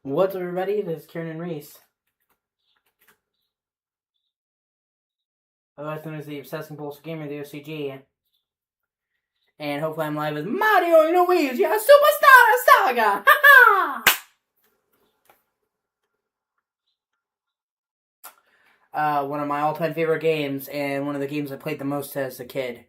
What's up, everybody? This is Kieran and Reese. Otherwise known as the Obsessing Compulsive Gamer, the O.C.G. And hopefully I'm live with Mario and Luigi, Superstar Saga! One of my all-time favorite games, and one of the games I played the most as a kid.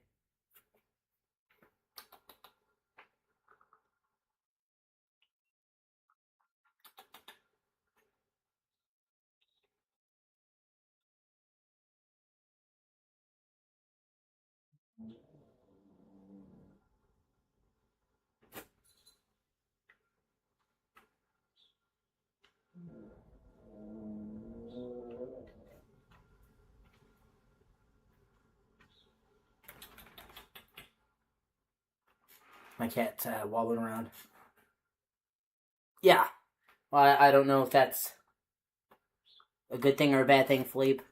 My cat's wobbling around. Yeah. Well, I don't know if that's a good thing or a bad thing, Philippe.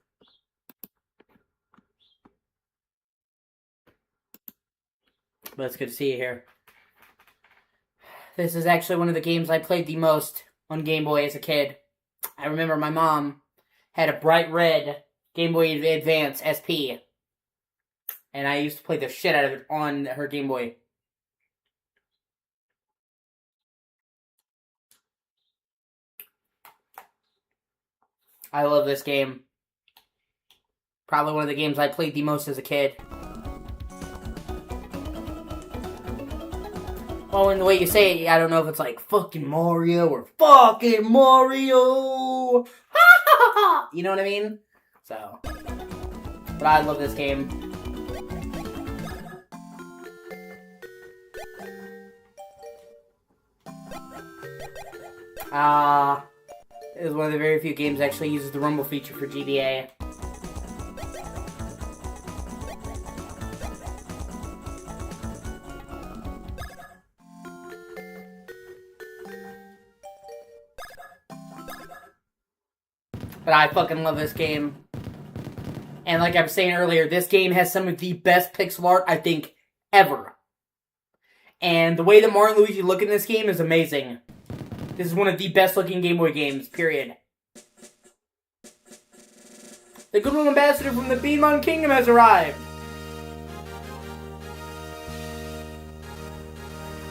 But it's good to see you here. This is actually one of the games I played the most on Game Boy as a kid. I remember my mom had a bright red Game Boy Advance SP. And I used to play the shit out of it on her Game Boy. I love this game. Probably one of the games I played the most as a kid. Oh, and the way you say it, I don't know if it's like fucking Mario or fucking Mario. You know what I mean? So, but I love this game. It is one of the very few games that actually uses the rumble feature for GBA. But I fucking love this game. And like I was saying earlier, this game has some of the best pixel art, I think, ever. And the way that Mario and Luigi look in this game is amazing. This is one of the best looking Game Boy games, period. The goodwill ambassador from the Beanmon Kingdom has arrived.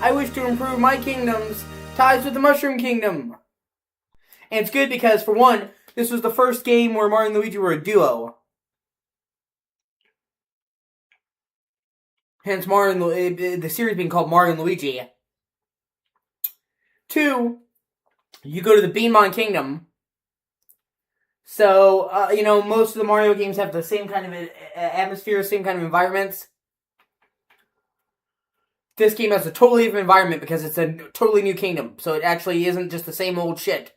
I wish to improve my kingdom's ties with the Mushroom Kingdom. And it's good because, for one, this was the first game where Mario and Luigi were a duo. Hence, the series being called Mario and Luigi. 2, you go to the Beanmon Kingdom. So, most of the Mario games have the same kind of atmosphere, same kind of environments. This game has a totally different environment because it's a totally new kingdom. So it actually isn't just the same old shit.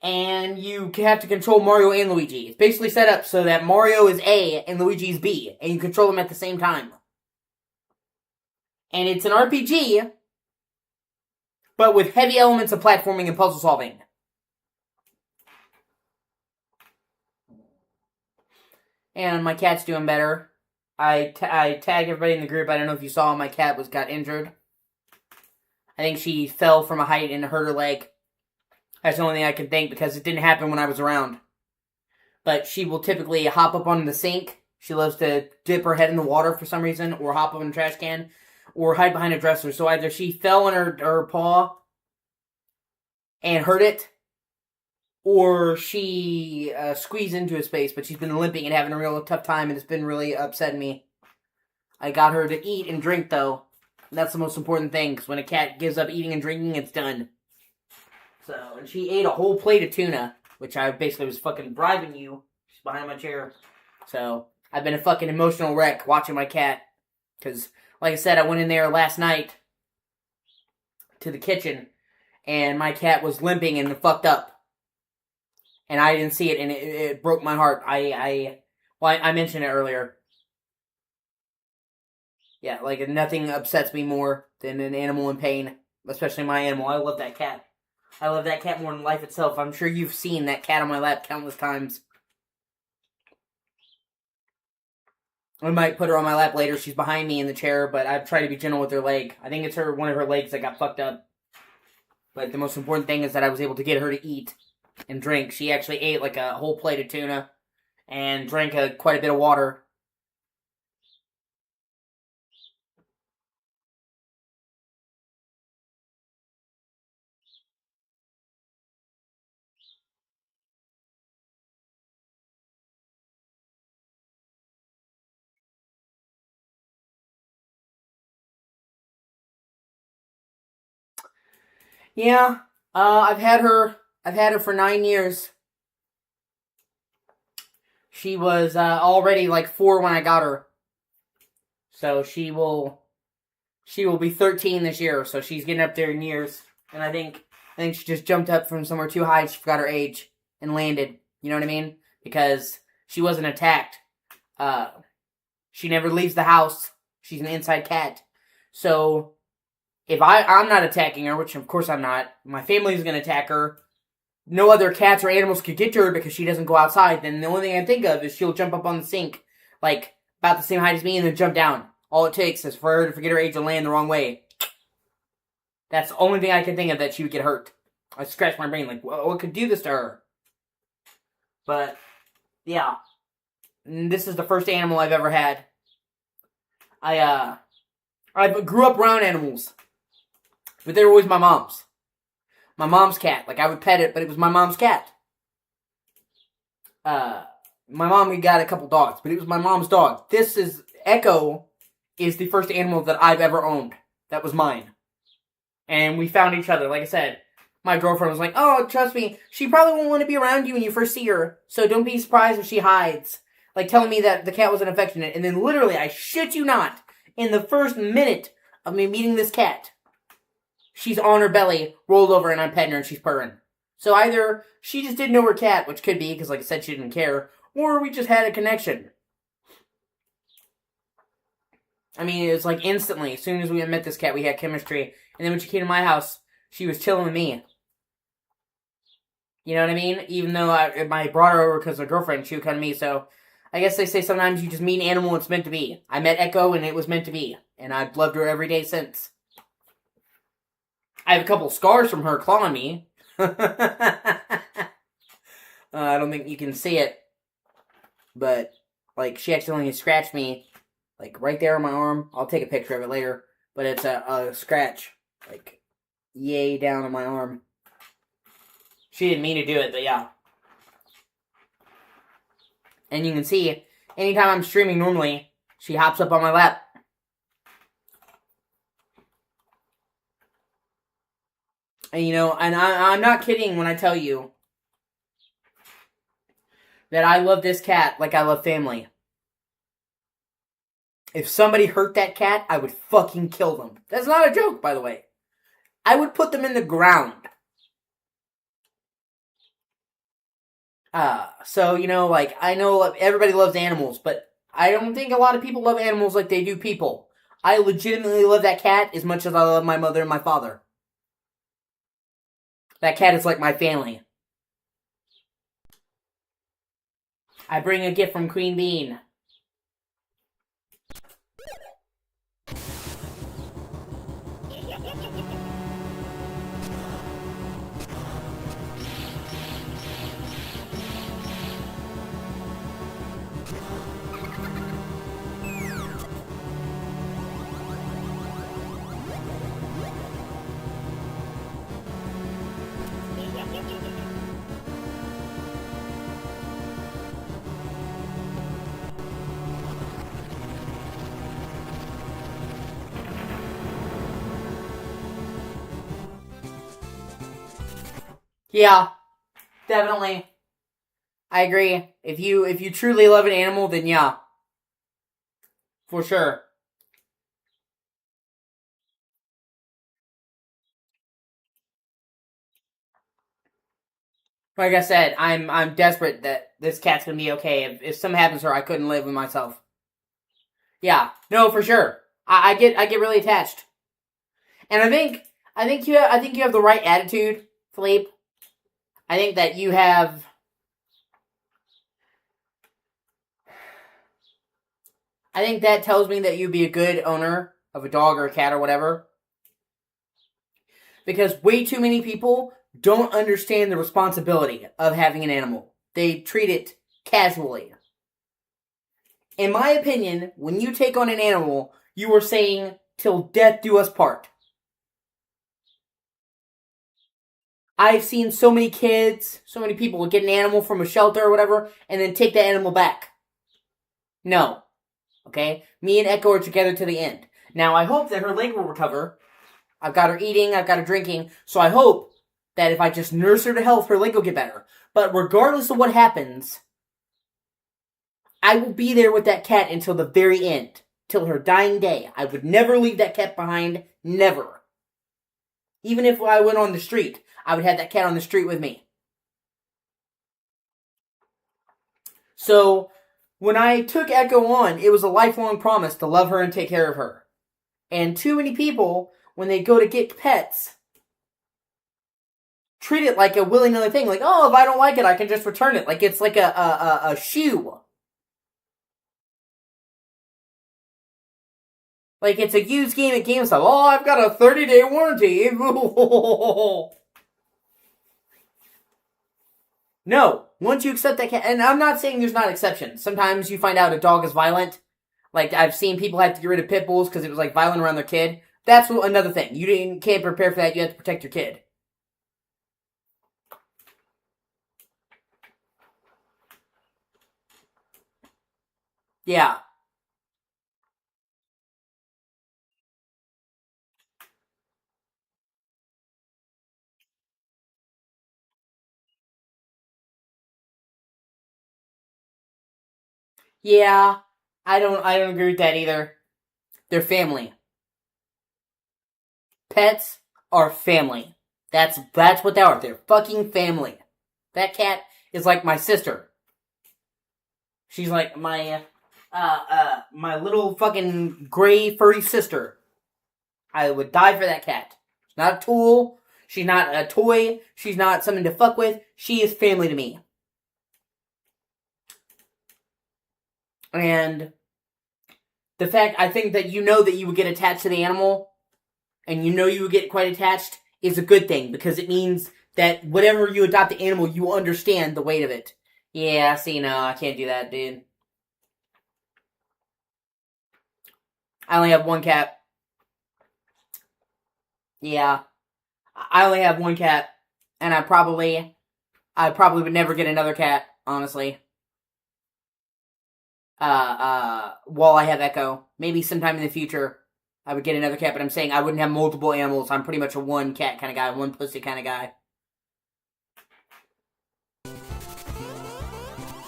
And you have to control Mario and Luigi. It's basically set up so that Mario is A and Luigi is B. And you control them at the same time. And it's an RPG, but with heavy elements of platforming and puzzle solving. And my cat's doing better. I tag everybody in the group. I don't know if you saw, my cat got injured. I think she fell from a height and hurt her leg. That's the only thing I can think, because it didn't happen when I was around. But she will typically hop up on the sink. She loves to dip her head in the water for some reason, or hop up in a trash can, or hide behind a dresser. So either she fell on her paw and hurt it, or she squeezed into a space, but she's been limping and having a real tough time, and it's been really upsetting me. I got her to eat and drink, though. That's the most important thing, because when a cat gives up eating and drinking, it's done. So, and she ate a whole plate of tuna, which I basically was fucking bribing you. She's behind my chair. So, I've been a fucking emotional wreck watching my cat. Because, like I said, I went in there last night to the kitchen, and my cat was limping and fucked up. And I didn't see it, and it broke my heart. I mentioned it earlier. Yeah, like, nothing upsets me more than an animal in pain. Especially my animal. I love that cat. I love that cat more than life itself. I'm sure you've seen that cat on my lap countless times. I might put her on my lap later. She's behind me in the chair, but I've tried to be gentle with her leg. I think it's one of her legs that got fucked up. But the most important thing is that I was able to get her to eat and drink. She actually ate like a whole plate of tuna and drank quite a bit of water. Yeah, I've had her. I've had her for 9 years. She was already like 4 when I got her, so she will be 13 this year. So she's getting up there in years, and I think she just jumped up from somewhere too high. She forgot her age and landed. You know what I mean? Because she wasn't attacked. Uh, she never leaves the house. She's an inside cat. So if I'm not attacking her, which of course I'm not, my family's gonna attack her. No other cats or animals could get to her because she doesn't go outside. Then the only thing I think of is she'll jump up on the sink, like about the same height as me, and then jump down. All it takes is for her to forget her age and land the wrong way. That's the only thing I can think of that she would get hurt. I scratched my brain like, what could do this to her? But yeah, this is the first animal I've ever had. I grew up around animals, but they were always my mom's. My mom's cat. Like, I would pet it, but it was my mom's cat. My mom got a couple dogs, but it was my mom's dog. Echo is the first animal that I've ever owned. That was mine. And we found each other. Like I said, my girlfriend was like, oh, trust me, she probably won't want to be around you when you first see her, so don't be surprised if she hides. Like, telling me that the cat wasn't affectionate. And then literally, I shit you not, in the first minute of me meeting this cat, she's on her belly, rolled over, and I'm petting her, and she's purring. So either she just didn't know her cat, which could be, because like I said, she didn't care, or we just had a connection. I mean, it was like instantly, as soon as we met this cat, we had chemistry. And then when she came to my house, she was chilling with me. You know what I mean? Even though I brought her over because her girlfriend, she would come to me, so I guess they say sometimes you just meet an animal and it's meant to be. I met Echo and it was meant to be. And I've loved her every day since. I have a couple scars from her clawing me. I don't think you can see it. But, like, she accidentally scratched me, like, right there on my arm. I'll take a picture of it later. But it's a scratch, like, yay down on my arm. She didn't mean to do it, but yeah. And you can see, anytime I'm streaming normally, she hops up on my lap. And, you know, and I'm not kidding when I tell you that I love this cat like I love family. If somebody hurt that cat, I would fucking kill them. That's not a joke, by the way. I would put them in the ground. So, you know, like, I know everybody loves animals, but I don't think a lot of people love animals like they do people. I legitimately love that cat as much as I love my mother and my father. That cat is like my family. I bring a gift from Queen Bean. Yeah, definitely. I agree. If you truly love an animal, then yeah. For sure. Like I said, I'm desperate that this cat's gonna be okay. If something happens to her, I couldn't live with myself. Yeah, no, for sure. I get really attached, and I think you have the right attitude, Philippe. I think that you have. I think that tells me that you'd be a good owner of a dog or a cat or whatever. Because way too many people don't understand the responsibility of having an animal. They treat it casually. In my opinion, when you take on an animal, you are saying, till death do us part. I've seen so many kids, so many people get an animal from a shelter or whatever, and then take that animal back. No. Okay? Me and Echo are together to the end. Now, I hope that her leg will recover. I've got her eating, I've got her drinking, so I hope that if I just nurse her to health, her leg will get better. But regardless of what happens, I will be there with that cat until the very end. Till her dying day. I would never leave that cat behind. Never. Even if I went on the street, I would have that cat on the street with me. So, when I took Echo on, it was a lifelong promise to love her and take care of her. And too many people, when they go to get pets, treat it like a willy-nilly thing. Like, oh, if I don't like it, I can just return it. Like it's like a shoe. Like it's a used game at GameStop. Oh, I've got a 30-day warranty. No. Once you accept that cat, and I'm not saying there's not exceptions. Sometimes you find out a dog is violent. Like, I've seen people have to get rid of pit bulls because it was, like, violent around their kid. That's another thing. You can't prepare for that. You have to protect your kid. Yeah. Yeah. I don't agree with that either. They're family. Pets are family. That's what they are. They're fucking family. That cat is like my sister. She's like my little fucking gray furry sister. I would die for that cat. She's not a tool. She's not a toy. She's not something to fuck with. She is family to me. And the fact, I think that you know that you would get attached to the animal, and you know you would get quite attached, is a good thing, because it means that whatever you adopt the animal, you will understand the weight of it. Yeah, see, no, I can't do that, dude. I only have one cat. Yeah. I only have one cat, and I probably would never get another cat, honestly. While I have Echo. Maybe sometime in the future, I would get another cat, but I'm saying I wouldn't have multiple animals. I'm pretty much a one cat kind of guy, one pussy kind of guy.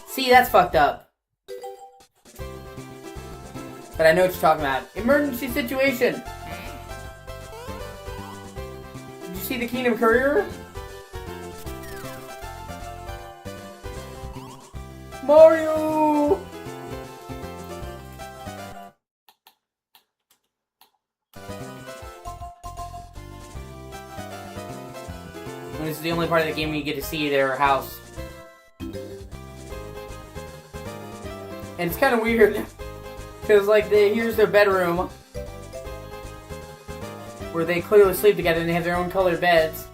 See, that's fucked up. But I know what you're talking about. Emergency situation! Did you see the Kingdom Courier? Mario! And this is the only part of the game where you get to see their house. And it's kind of weird. Because, like, here's their bedroom. Where they clearly sleep together and they have their own colored beds.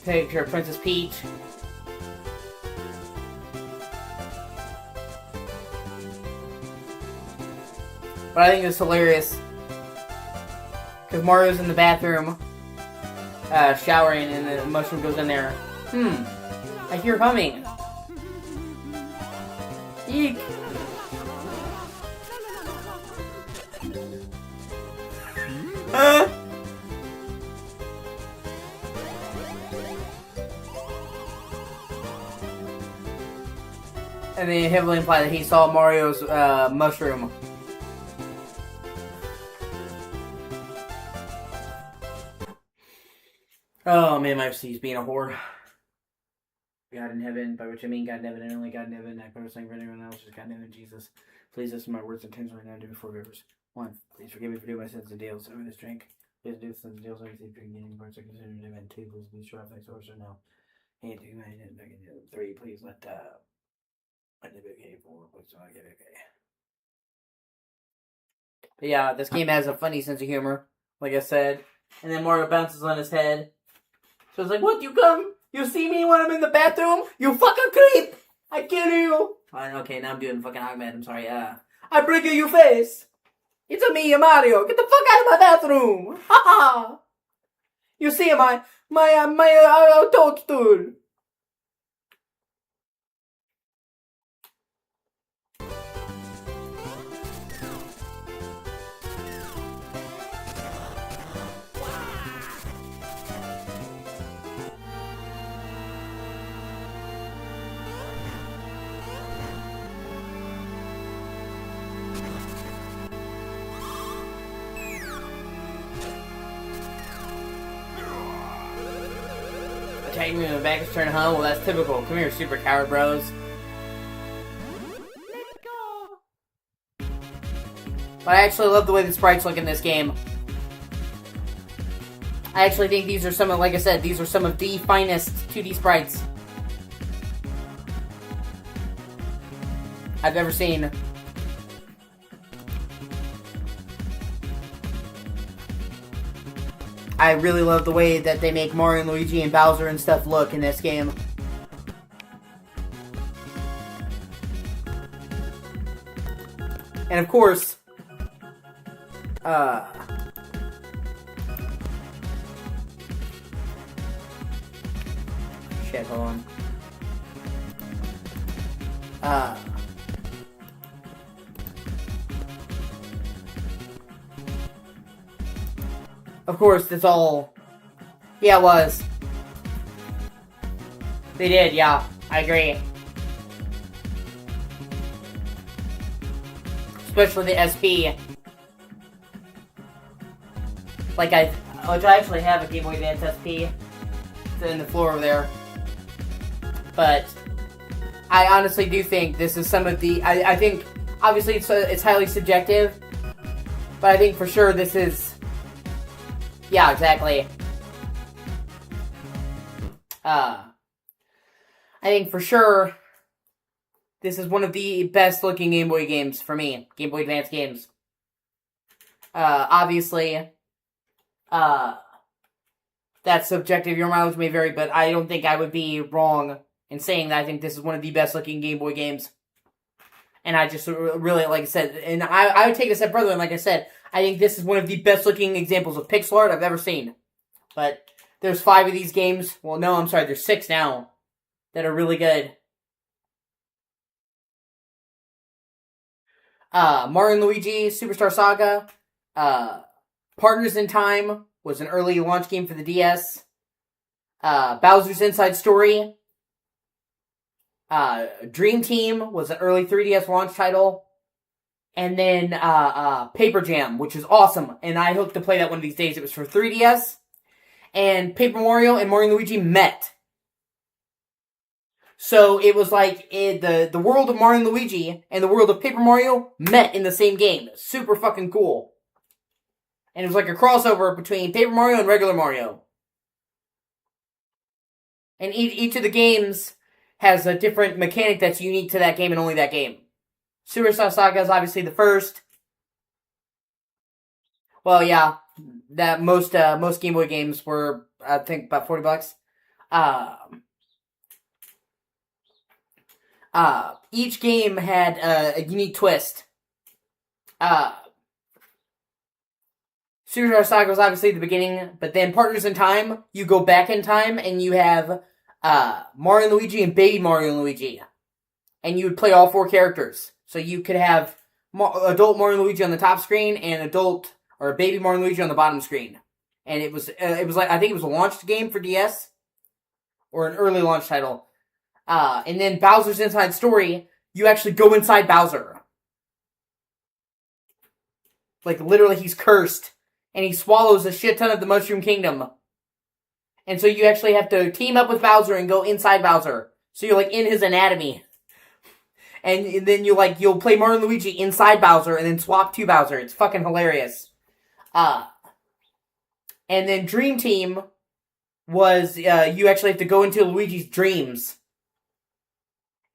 Picture of Princess Peach. But I think it's hilarious. Because Mario's in the bathroom. Showering and the mushroom goes in there. I hear humming. Eek. And they heavily imply that he saw Mario's mushroom. Oh man, my OC's being a whore. God in heaven, by which I mean God in heaven and only God in heaven. I pray for anyone else, just God in heaven, Jesus. Please listen to my words and intentions right now, do before rivers. 1. Please forgive me for doing my sins and deals over this drink. Please do sins and deals over this drink, getting parts I consider to event. 2. Please be sure if I source or no. And 3. Please let it be okay. 4. Please don't get okay. But yeah, this game has a funny sense of humor. Like I said, And then Mario bounces on his head. So it's like, what, you come? You see me when I'm in the bathroom? You fucking creep! I kill you! Okay, now I'm doing fucking Ahmed, I'm sorry, I break your face! It's a me, Mario! Get the fuck out of my bathroom! Ha ha! You see my toadstool! Attacking me in the back is turning, huh? Well, that's typical. Come here, super coward bros. Let's go! But I actually love the way the sprites look in this game. I actually think these are some of, like I said, these are some of the finest 2D sprites I've ever seen. I really love the way that they make Mario and Luigi and Bowser and stuff look in this game. And of course, shit, hold on. Of course, that's all. Yeah, it was. They did, yeah. I agree. Especially the SP. Like, which I actually have a Game Boy Advance SP. It's in the floor over there. But I honestly do think this is some of the. I think, obviously, it's highly subjective. But I think for sure this is. Yeah, exactly. I think for sure this is one of the best looking Game Boy games for me. Game Boy Advance games. Obviously, that's subjective. Your mileage may vary, but I don't think I would be wrong in saying that I think this is one of the best looking Game Boy games. And I just really, like I said, and I would take it a step further, and like I said, I think this is one of the best looking examples of pixel art I've ever seen. But there's 5 of these games. Well, no, I'm sorry, there's 6 now that are really good. Mario and Luigi, Superstar Saga, Partners in Time was an early launch game for the DS. Bowser's Inside Story. Dream Team was an early 3DS launch title. And then, Paper Jam, which is awesome. And I hope to play that one of these days. It was for 3DS. And Paper Mario and Mario and Luigi met. So it was like the world of Mario and Luigi and the world of Paper Mario met in the same game. Super fucking cool. And it was like a crossover between Paper Mario and regular Mario. And each of the games has a different mechanic that's unique to that game and only that game. Superstar Saga is obviously the first. Well, yeah, that most Game Boy games were, I think, about $40. Each game had a unique twist. Superstar Saga was obviously the beginning, but then Partners in Time, you go back in time and you have Mario and Luigi and Baby Mario and Luigi. And you would play all 4 characters. So you could have adult Mario and Luigi on the top screen and adult or Baby Mario and Luigi on the bottom screen. And it was like, I think it was a launched game for DS or an early launch title. And then Bowser's Inside Story, you actually go inside Bowser. Like, literally, he's cursed. And he swallows a shit ton of the Mushroom Kingdom. And so you actually have to team up with Bowser and go inside Bowser. So you're, like, in his anatomy. And then you'll play Mario and Luigi inside Bowser and then swap to Bowser. It's fucking hilarious. And then Dream Team was, you actually have to go into Luigi's dreams.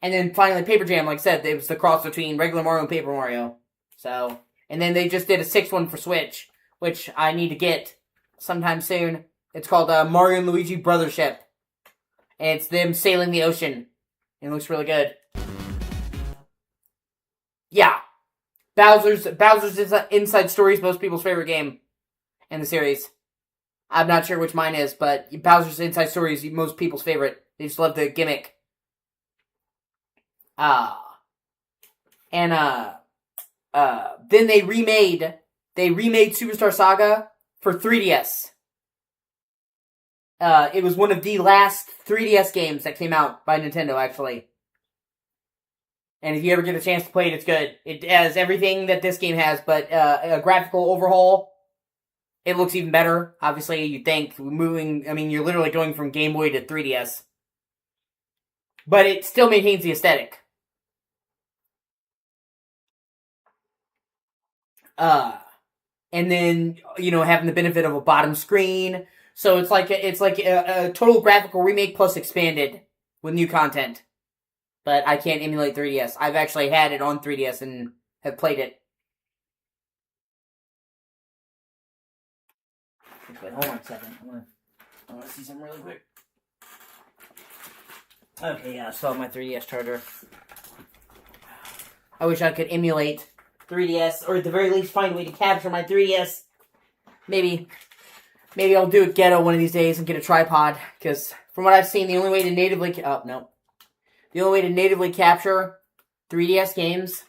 And then finally Paper Jam, like I said, it was the cross between regular Mario and Paper Mario. So, and then they just did a 6th one for Switch, which I need to get. sometime soon. It's called Mario and Luigi Brothership. And it's them sailing the ocean. It looks really good. Yeah. Bowser's Inside Story is most people's favorite game in the series. I'm not sure which mine is, but Bowser's Inside Story is most people's favorite. They just love the gimmick. Then they remade Superstar Saga for 3DS. It was one of the last 3DS games that came out by Nintendo, actually. And if you ever get a chance to play it, it's good. It has everything that this game has, but a graphical overhaul. It looks even better. Obviously, you think you're literally going from Game Boy to 3DS. But it still maintains the aesthetic. And then, having the benefit of a bottom screen. So it's like a total graphical remake plus expanded with new content. But I can't emulate 3DS. I've actually had it on 3DS and have played it. Wait, hold on a second. I want to see something really quick. Okay, yeah, I still have my 3DS charger. I wish I could emulate 3DS, or at the very least find a way to capture my 3DS. Maybe I'll do it ghetto one of these days and get a tripod, because from what I've seen, the only way to natively capture 3DS games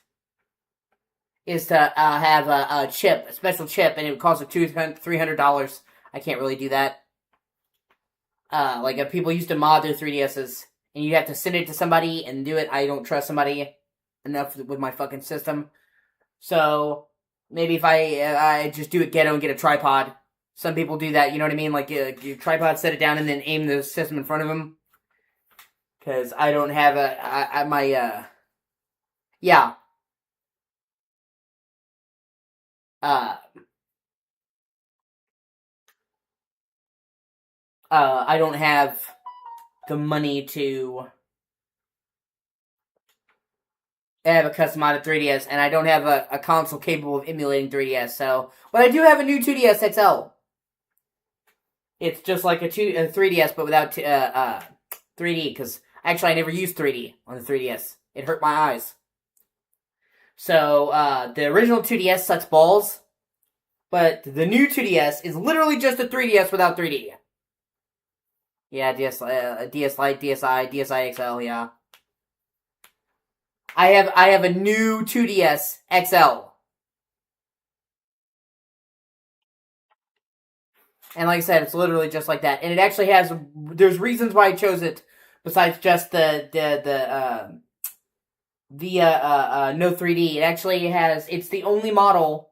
is to have a special chip, and it would cost $200-$300. I can't really do that. People used to mod their 3DSs, and you have to send it to somebody and do it. I don't trust somebody enough with my fucking system. So, maybe if I just do it ghetto and get a tripod. Some people do that, you know what I mean? Like, your tripod, set it down, and then aim the system in front of them. Because I don't have I don't have the money to have a customized 3DS, and I don't have a console capable of emulating 3DS, so... But I do have a new 2DS XL. It's just like a 3DS, but without 3D, because actually I never used 3D on the 3DS. It hurt my eyes. So, the original 2DS sucks balls, but the new 2DS is literally just a 3DS without 3D. Yeah, DS Lite, DSi, DSi XL, yeah. I have a new 2DS XL. And like I said, it's literally just like that. And it actually there's reasons why I chose it, besides just the no 3D. It actually it's the only model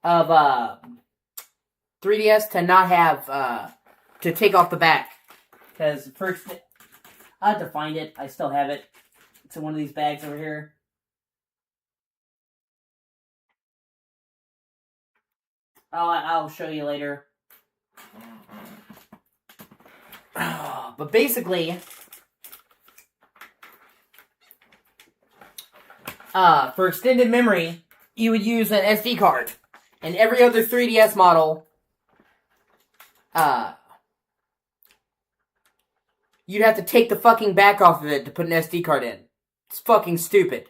of 3DS to not have to take off the back. Because first, I have to find it. I still have it. It's in one of these bags over here. I'll show you later. But basically, for extended memory, you would use an SD card. And every other 3DS model, you'd have to take the fucking back off of it to put an SD card in. It's fucking stupid.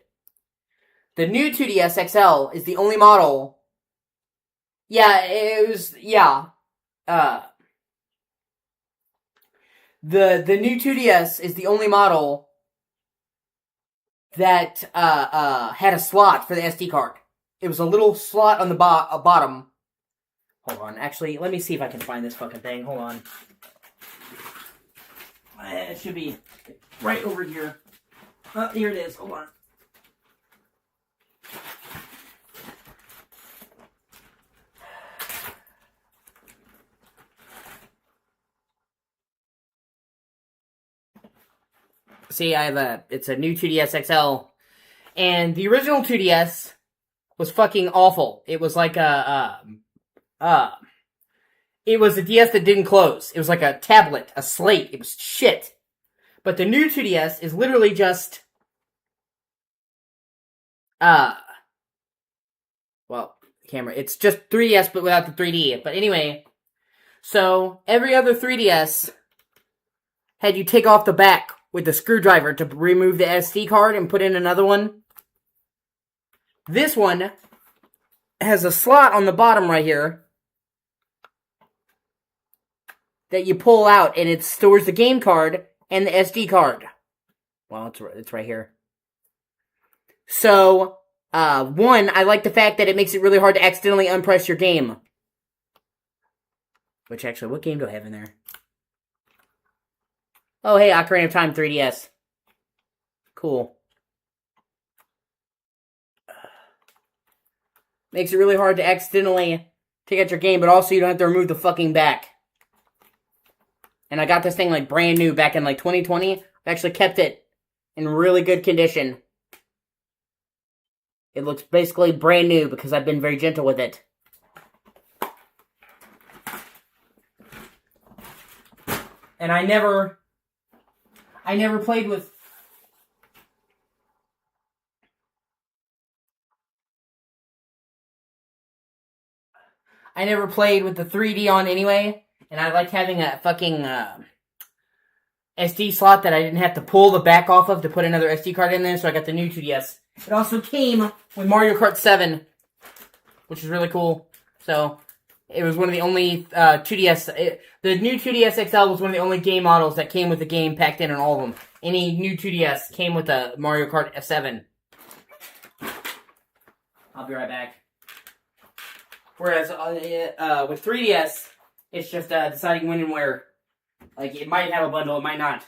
The new 2DS XL is the only model. Yeah, it was, yeah. The new 2DS is the only model that had a slot for the SD card. It was a little slot on the bottom. Hold on, actually, let me see if I can find this fucking thing. Hold on. It should be right over here. Oh, here it is. Hold on. See, it's a new 2DS XL. And the original 2DS was fucking awful. It was like it was a DS that didn't close. It was like a tablet, a slate. It was shit. But the new 2DS is literally just, well, camera. It's just 3DS, but without the 3D. But anyway, so every other 3DS had you take off the back with the screwdriver to remove the SD card and put in another one. This one has a slot on the bottom right here that you pull out, and it stores the game card and the SD card. Well, it's right here. So, one, I like the fact that it makes it really hard to accidentally unpress your game. Which, actually, what game do I have in there? Oh, hey, Ocarina of Time 3DS. Cool. Makes it really hard to accidentally take out your game, but also you don't have to remove the fucking back. And I got this thing, like, brand new back in, like, 2020. I actually kept it in really good condition. It looks basically brand new because I've been very gentle with it. And I never played with... I never played with the 3D on anyway, and I like having a fucking SD slot that I didn't have to pull the back off of to put another SD card in there, so I got the new 2DS. It also came with Mario Kart 7, which is really cool. So, it was one of the only 2DS... the new 2DS XL was one of the only game models that came with the game packed in on all of them. Any new 2DS came with a Mario Kart 7. I'll be right back. Whereas with 3DS, it's just deciding when and where. Like, it might have a bundle, it might not.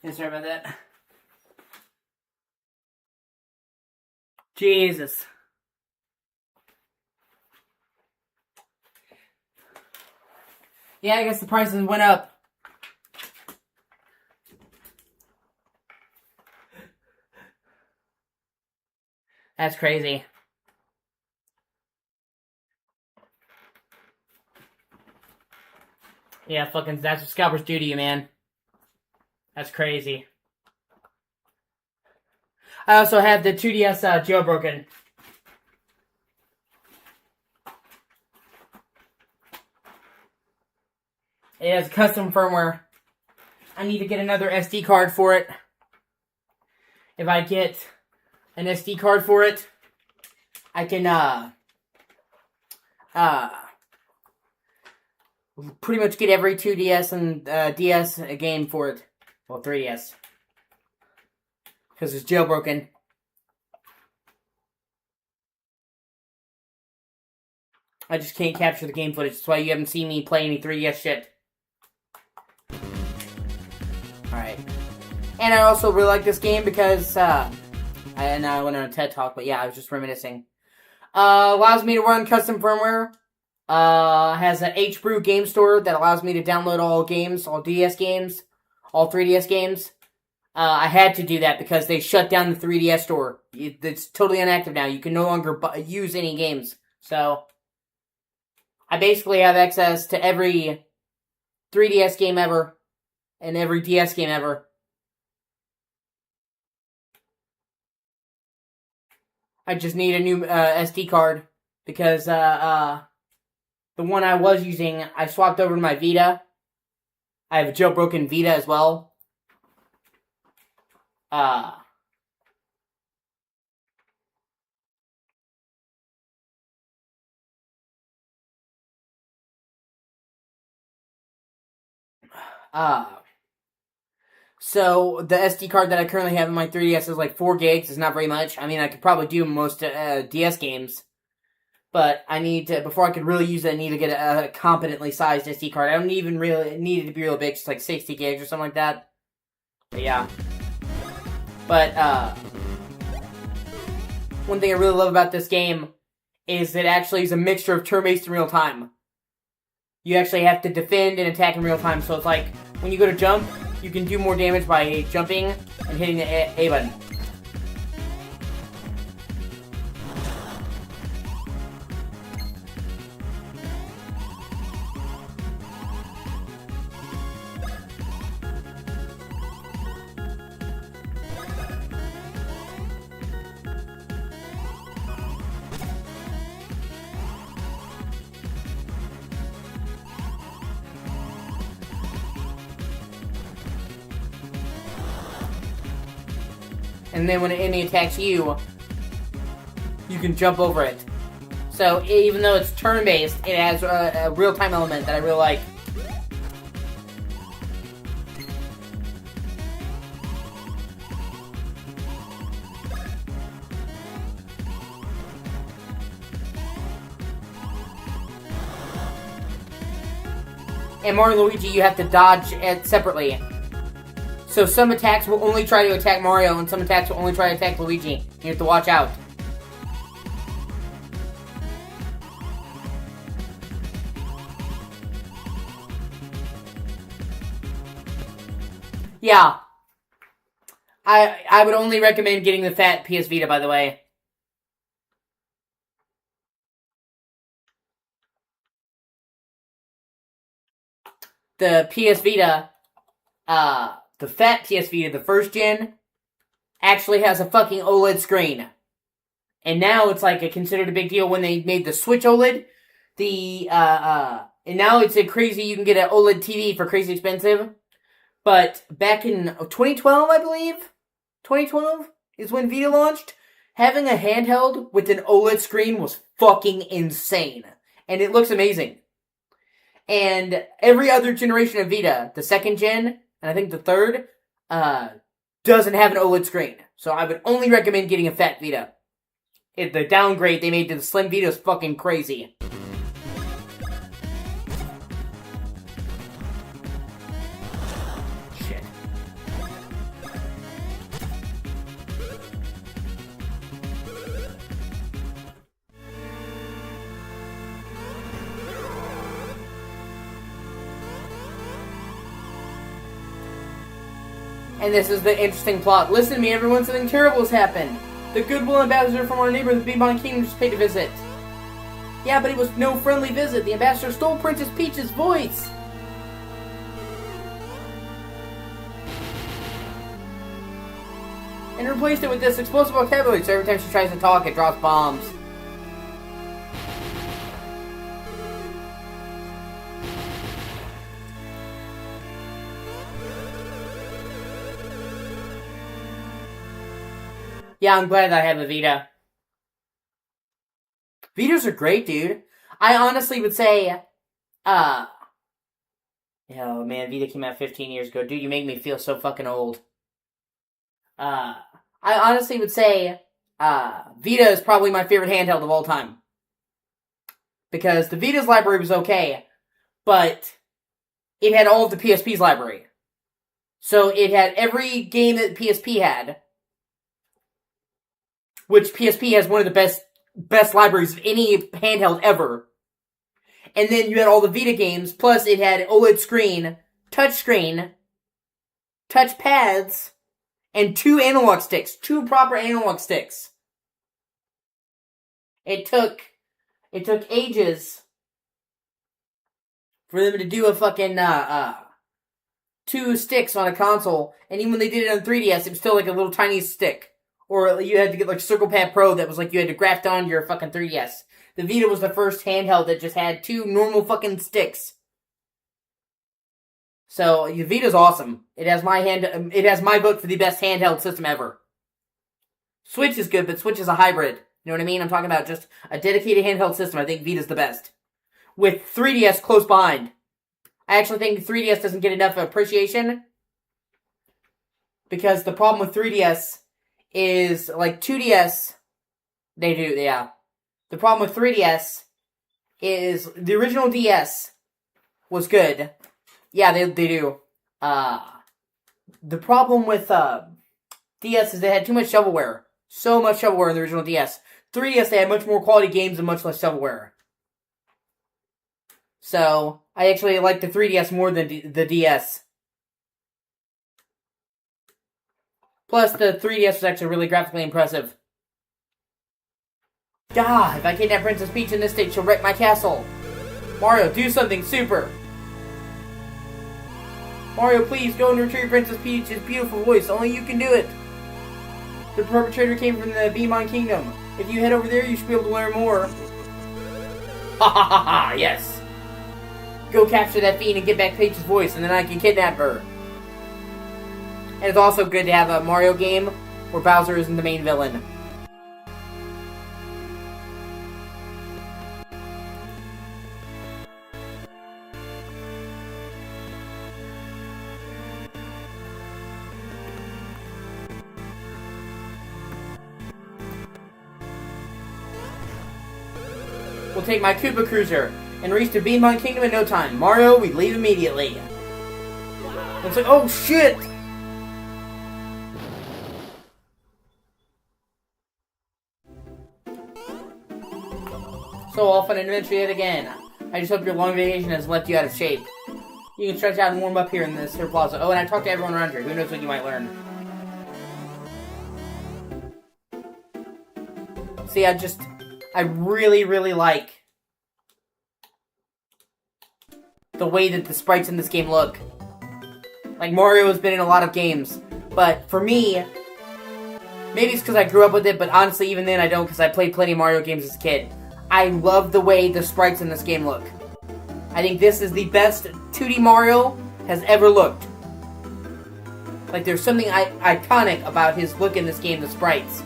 Yeah, sorry about that. Jesus. Yeah, I guess the prices went up. That's crazy. Yeah, fucking, that's what scalpers do to you, man. That's crazy. I also have the 2DS jailbroken. It has custom firmware. I need to get another SD card for it. If I get an SD card for it, I can, pretty much get every 2DS and DS a game for it. Well, 3DS. Because it's jailbroken. I just can't capture the game footage. That's why you haven't seen me play any 3DS shit. Alright. And I also really like this game because, I went on a TED Talk, but yeah, I was just reminiscing. Allows me to run custom firmware. Has an HBrew game store that allows me to download all games, all DS games, all 3DS games. I had to do that because they shut down the 3DS store. It's totally inactive now. You can no longer use any games. So, I basically have access to every 3DS game ever and every DS game ever. I just need a new SD card because the one I was using, I swapped over to my Vita. I have a jailbroken Vita as well. So the SD card that I currently have in my 3DS is like 4 gigs. It's not very much. I mean, I could probably do most DS games. But I need to, before I could really use it, I need to get a competently sized SD card. I don't even really need it to be real big, just like 60 gigs or something like that. But yeah. But, one thing I really love about this game is that it actually is a mixture of turn-based and real-time. You actually have to defend and attack in real time, so it's like, when you go to jump, you can do more damage by jumping and hitting the A button. And then when an enemy attacks you, you can jump over it. So even though it's turn-based, it has a real-time element that I really like. And Mario and Luigi, you have to dodge it separately. So some attacks will only try to attack Mario, and some attacks will only try to attack Luigi. You have to watch out. Yeah. I would only recommend getting the fat PS Vita, by the way. The PS Vita, the fat PS Vita, the first gen, actually has a fucking OLED screen. And now it's like considered a big deal when they made the Switch OLED. And now it's a crazy, you can get an OLED TV for crazy expensive. But back in 2012, I believe, 2012 is when Vita launched, having a handheld with an OLED screen was fucking insane. And it looks amazing. And every other generation of Vita, the second gen, and I think the third, doesn't have an OLED screen. So I would only recommend getting a fat Vita. The downgrade they made to the slim Vita is fucking crazy. Shit. And this is the interesting plot. Listen to me, everyone, something terrible has happened. The goodwill ambassador from our neighbor, the Beanbon Kingdom, just paid a visit. Yeah, but it was no friendly visit. The ambassador stole Princess Peach's voice. And replaced it with this explosive vocabulary, so every time she tries to talk, it drops bombs. Yeah, I'm glad I have a Vita. Vitas are great, dude. I honestly would say, oh man, Vita came out 15 years ago. Dude, you make me feel so fucking old. I honestly would say, Vita is probably my favorite handheld of all time. Because the Vita's library was okay, but it had all of the PSP's library. So it had every game that PSP had, which PSP has one of the best libraries of any handheld ever. And then you had all the Vita games, plus it had OLED screen, touchscreen, touch pads, and 2 analog sticks. 2 proper analog sticks. It took ages for them to do a fucking 2 sticks on a console, and even when they did it on 3DS, it was still like a little tiny stick. Or you had to get like Circle Pad Pro that was like you had to graft on your fucking 3DS. The Vita was the first handheld that just had 2 normal fucking sticks. So the Vita's awesome. It has my vote for the best handheld system ever. Switch is good, but Switch is a hybrid. You know what I mean? I'm talking about just a dedicated handheld system. I think Vita's the best. With 3DS close behind. I actually think 3DS doesn't get enough appreciation. Because the problem with 3DS is, like, 2DS, they do, yeah. The problem with 3DS is the original DS was good. Yeah, they do. The problem with DS is they had too much shovelware. So much shovelware in the original DS. 3DS, they had much more quality games and much less shovelware. So, I actually like the 3DS more than the DS. Plus, the 3DS was actually really graphically impressive. God, if I kidnap Princess Peach in this state, she'll wreck my castle. Mario, do something super. Mario, please go and retrieve Princess Peach's beautiful voice. Only you can do it. The perpetrator came from the Beanbon Kingdom. If you head over there, you should be able to learn more. Ha ha ha ha, yes. Go capture that fiend and get back Peach's voice, and then I can kidnap her. And it's also good to have a Mario game where Bowser isn't the main villain. We'll take my Koopa Cruiser and reach the Beanbon Kingdom in no time. Mario, we leave immediately. It's like, oh shit! So off on an adventure yet again. I just hope your long vacation has left you out of shape. You can stretch out and warm up here in this here plaza. Oh, and I talked to everyone around here. Who knows what you might learn. See, I really, really like the way that the sprites in this game look. Like, Mario has been in a lot of games, but for me, maybe it's because I grew up with it, but honestly, even then I don't, because I played plenty of Mario games as a kid. I love the way the sprites in this game look. I think this is the best 2D Mario has ever looked. Like, there's something iconic about his look in this game, the sprites.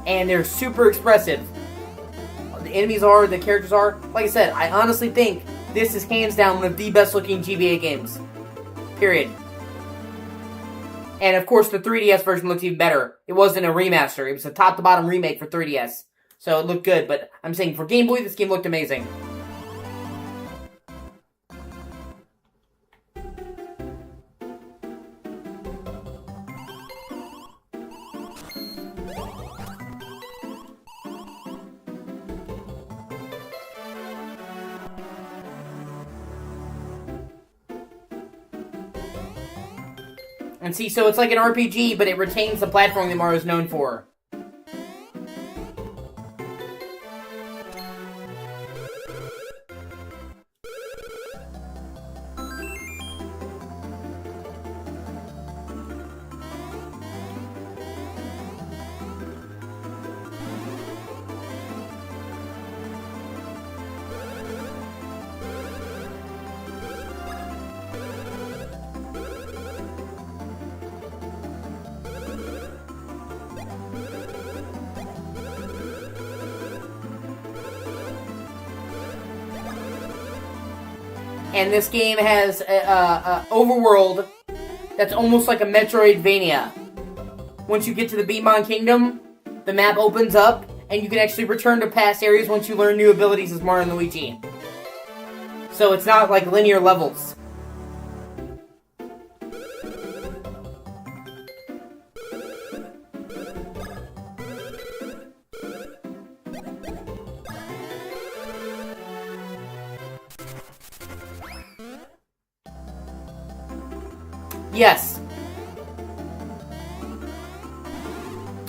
And they're super expressive. The enemies are, the characters are. Like I said, I honestly think this is hands down one of the best looking GBA games. Period. And of course the 3DS version looks even better. It wasn't a remaster, it was a top to bottom remake for 3DS. So it looked good, but I'm saying for Game Boy, this game looked amazing. And see, so it's like an RPG, but it retains the platform that Mario's known for. And this game has a overworld that's almost like a Metroidvania. Once you get to the Beamon Kingdom, the map opens up, and you can actually return to past areas once you learn new abilities as Mario and Luigi. So it's not like linear levels. Yes.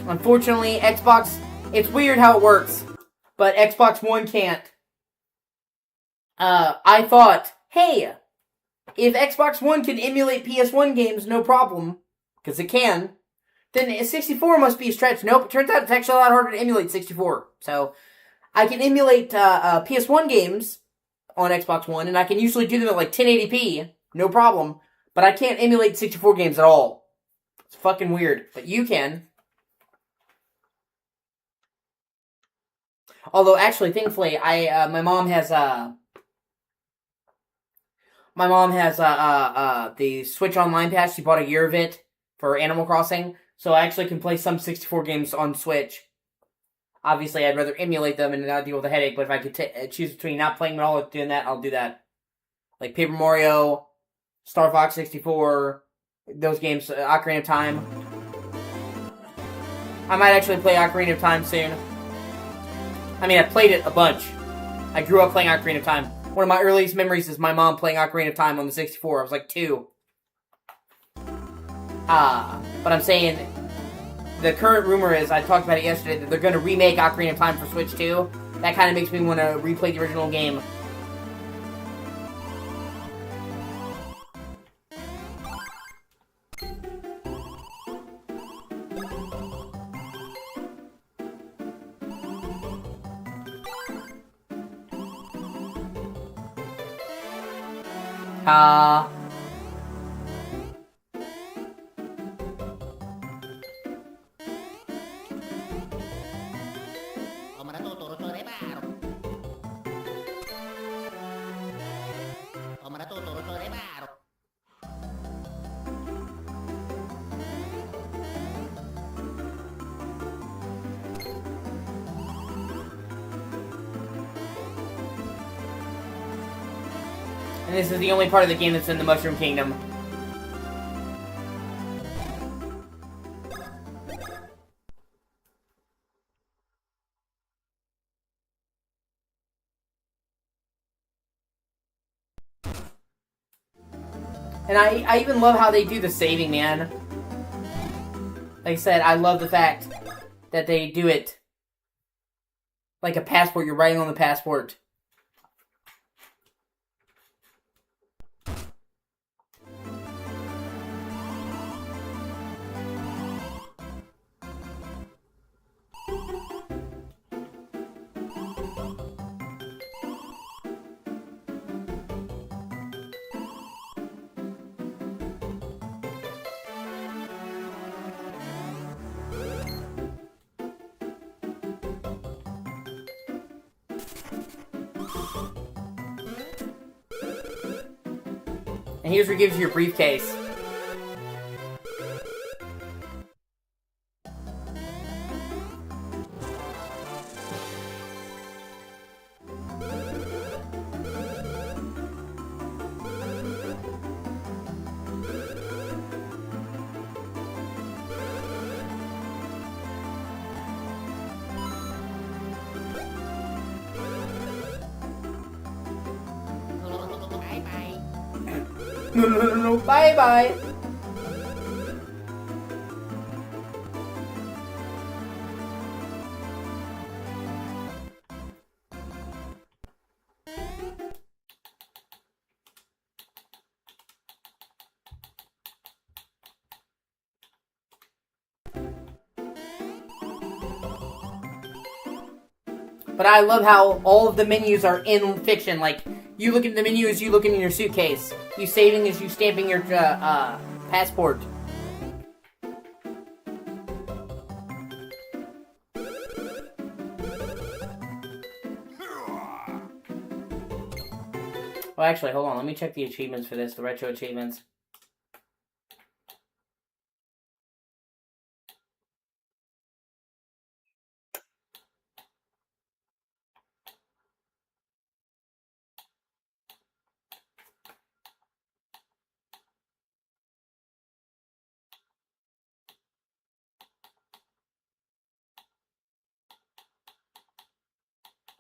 Unfortunately, Xbox... It's weird how it works, but Xbox One can't. I thought, hey, if Xbox One can emulate PS1 games, no problem, because it can, then 64 must be a stretch. Nope, it turns out it's actually a lot harder to emulate 64. So, I can emulate PS1 games on Xbox One, and I can usually do them at like 1080p, no problem. But I can't emulate 64 games at all. It's fucking weird. But you can. Although, actually, thankfully, my mom has the Switch Online Pass. She bought a year of it for Animal Crossing. So I actually can play some 64 games on Switch. Obviously, I'd rather emulate them and not deal with the headache. But if I could choose between not playing them at all or doing that, I'll do that. Like Paper Mario... Star Fox 64, those games, Ocarina of Time. I might actually play Ocarina of Time soon. I mean, I played it a bunch. I grew up playing Ocarina of Time. One of my earliest memories is my mom playing Ocarina of Time on the 64. I was like 2. But I'm saying, the current rumor is, I talked about it yesterday, that they're going to remake Ocarina of Time for Switch 2. That kind of makes me want to replay the original game. And this is the only part of the game that's in the Mushroom Kingdom. And I even love how they do the saving, man. Like I said, I love the fact that they do it like a passport. You're writing on the passport. And here's where it gives you your briefcase. No, bye-bye. But I love how all of the menus are in fiction. Like, you look at the menu as you looking in your suitcase. You saving as you stamping your passport. Well, actually, hold on. Let me check the achievements for this. The retro achievements.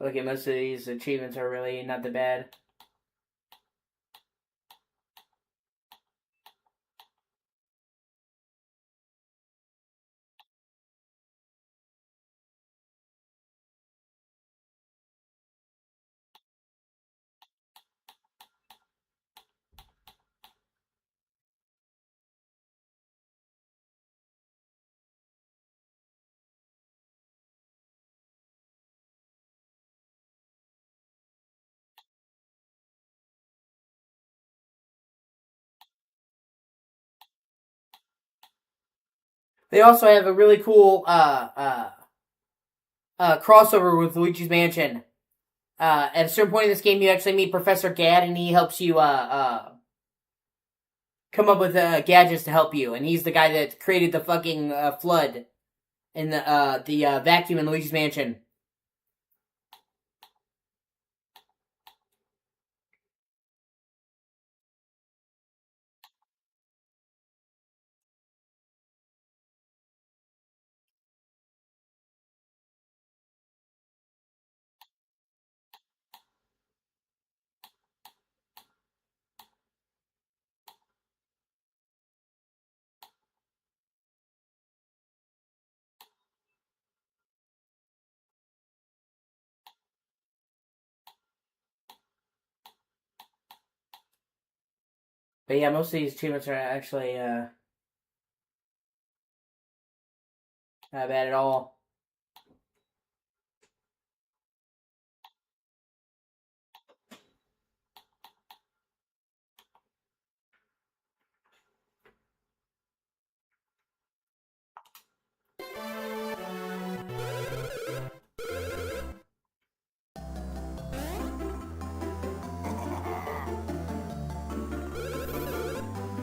Okay, most of these achievements are really not that bad. They also have a really cool crossover with Luigi's Mansion. At a certain point in this game, you actually meet Professor Gad, and he helps you come up with gadgets to help you. And he's the guy that created the fucking flood in the vacuum in Luigi's Mansion. But yeah, most of these achievements are actually not bad at all.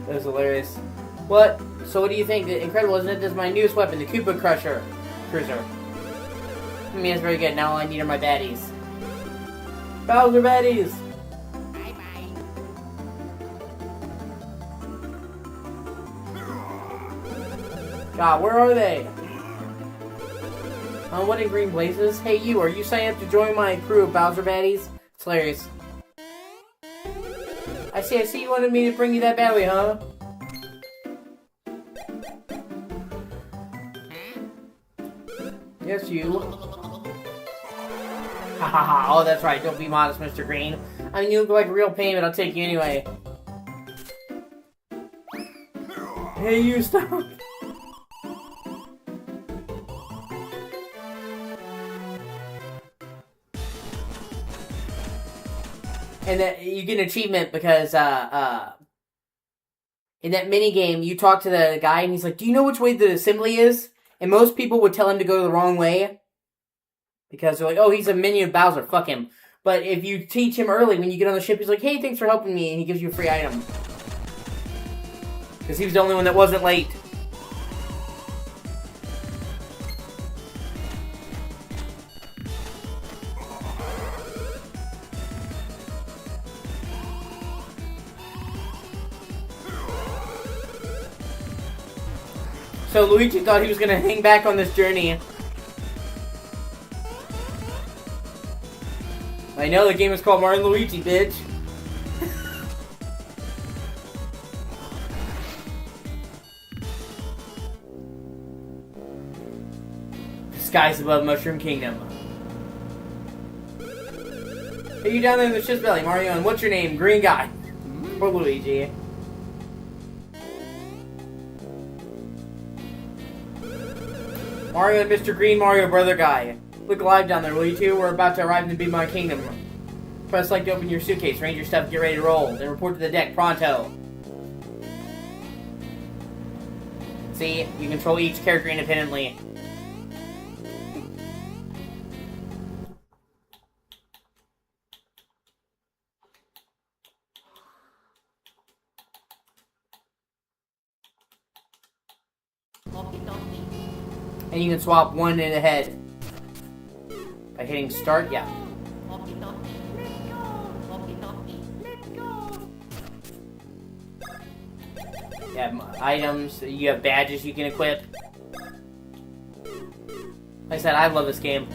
That was hilarious. What? So what do you think? Incredible, isn't it? This is my newest weapon, the Koopa Cruiser. I mean, it's very good. Now all I need are my baddies. Bowser baddies! Bye-bye. God, where are they? What in green blazes? Hey you, are you signing up to join my crew of Bowser baddies? It's hilarious. I see you wanted me to bring you that badly, huh? Yes, you. Ha ha ha. Oh, that's right. Don't be modest, Mr. Green. I mean, you look like a real pain, but I'll take you anyway. Hey, you, stop. And that you get an achievement because in that mini game you talk to the guy and he's like, "Do you know which way the assembly is?" And most people would tell him to go the wrong way because they're like, "Oh, he's a minion of Bowser, fuck him." But if you teach him early, when you get on the ship, he's like, "Hey, thanks for helping me," and he gives you a free item because he was the only one that wasn't late. So Luigi thought he was gonna hang back on this journey. I know the game is called Mario & Luigi, bitch. The skies above Mushroom Kingdom. Hey, you down there in the ship's belly, Mario, and what's your name? Green guy. Or Luigi. Mario and Mr. Green Mario brother guy. Look alive down there, will you two? We're about to arrive in the Be My Kingdom. Press like to open your suitcase, arrange your stuff, get ready to roll. Then report to the deck, pronto. See, you control each character independently. And you can swap one in the head. By hitting start, yeah. You have items, you have badges you can equip. Like I said, I love this game.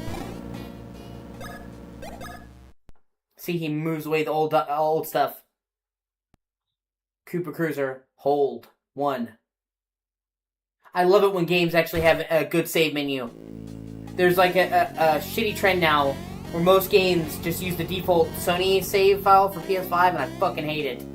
See, he moves away the old stuff. Cooper Cruiser, hold, 1. I love it when games actually have a good save menu. There's like a shitty trend now where most games just use the default Sony save file for PS5, and I fucking hate it.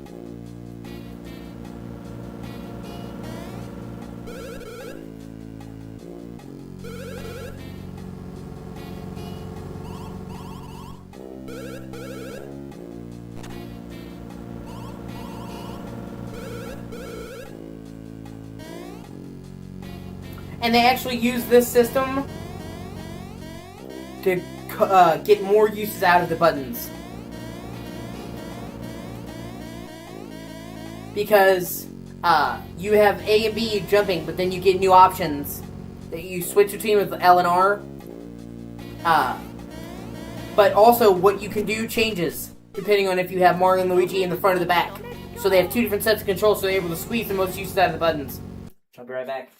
And they actually use this system to get more uses out of the buttons. Because you have A and B jumping, but then you get new options that you switch between with L and R. But also what you can do changes depending on if you have Mario and Luigi in the front or the back. So they have 2 different sets of controls, so they're able to squeeze the most uses out of the buttons. I'll be right back.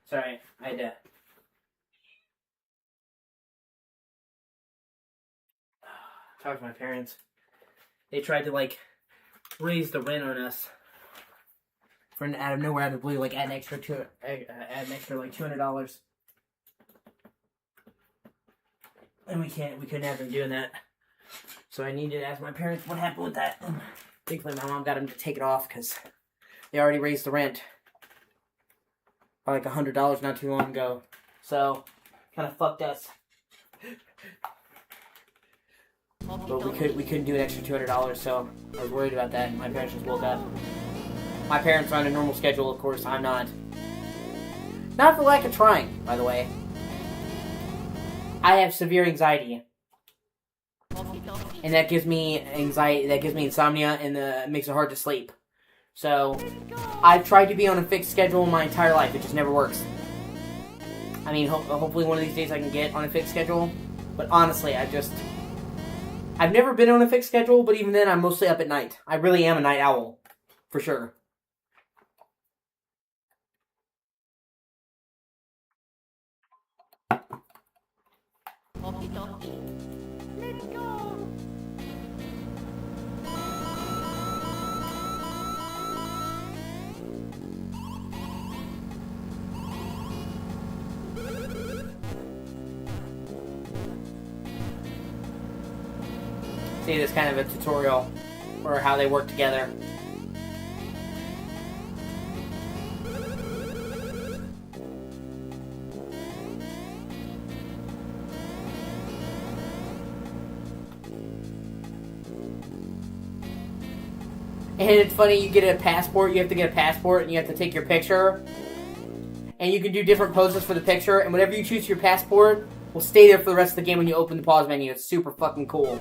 Sorry, I had to talk to my parents. They tried to, like, raise the rent on us for out of nowhere, out of the blue, like, add an extra like $200. And we couldn't have them doing that. So I needed to ask my parents what happened with that. And thankfully my mom got them to take it off because they already raised the rent by like $100 not too long ago. So, kind of fucked us. But we couldn't do an extra $200, so I was worried about that. My parents just woke up. My parents are on a normal schedule, of course. I'm not. Not for lack of trying, by the way. I have severe anxiety. And that gives me anxiety, that gives me insomnia, and makes it hard to sleep. So, I've tried to be on a fixed schedule my entire life. It just never works. I mean, hopefully one of these days I can get on a fixed schedule. But honestly, I've never been on a fixed schedule, but even then, I'm mostly up at night. I really am a night owl. For sure. Let's go! See, this kind of a tutorial for how they work together. And it's funny, you get a passport, you have to get a passport, and you have to take your picture. And you can do different poses for the picture, and whatever you choose for your passport will stay there for the rest of the game when you open the pause menu. It's super fucking cool.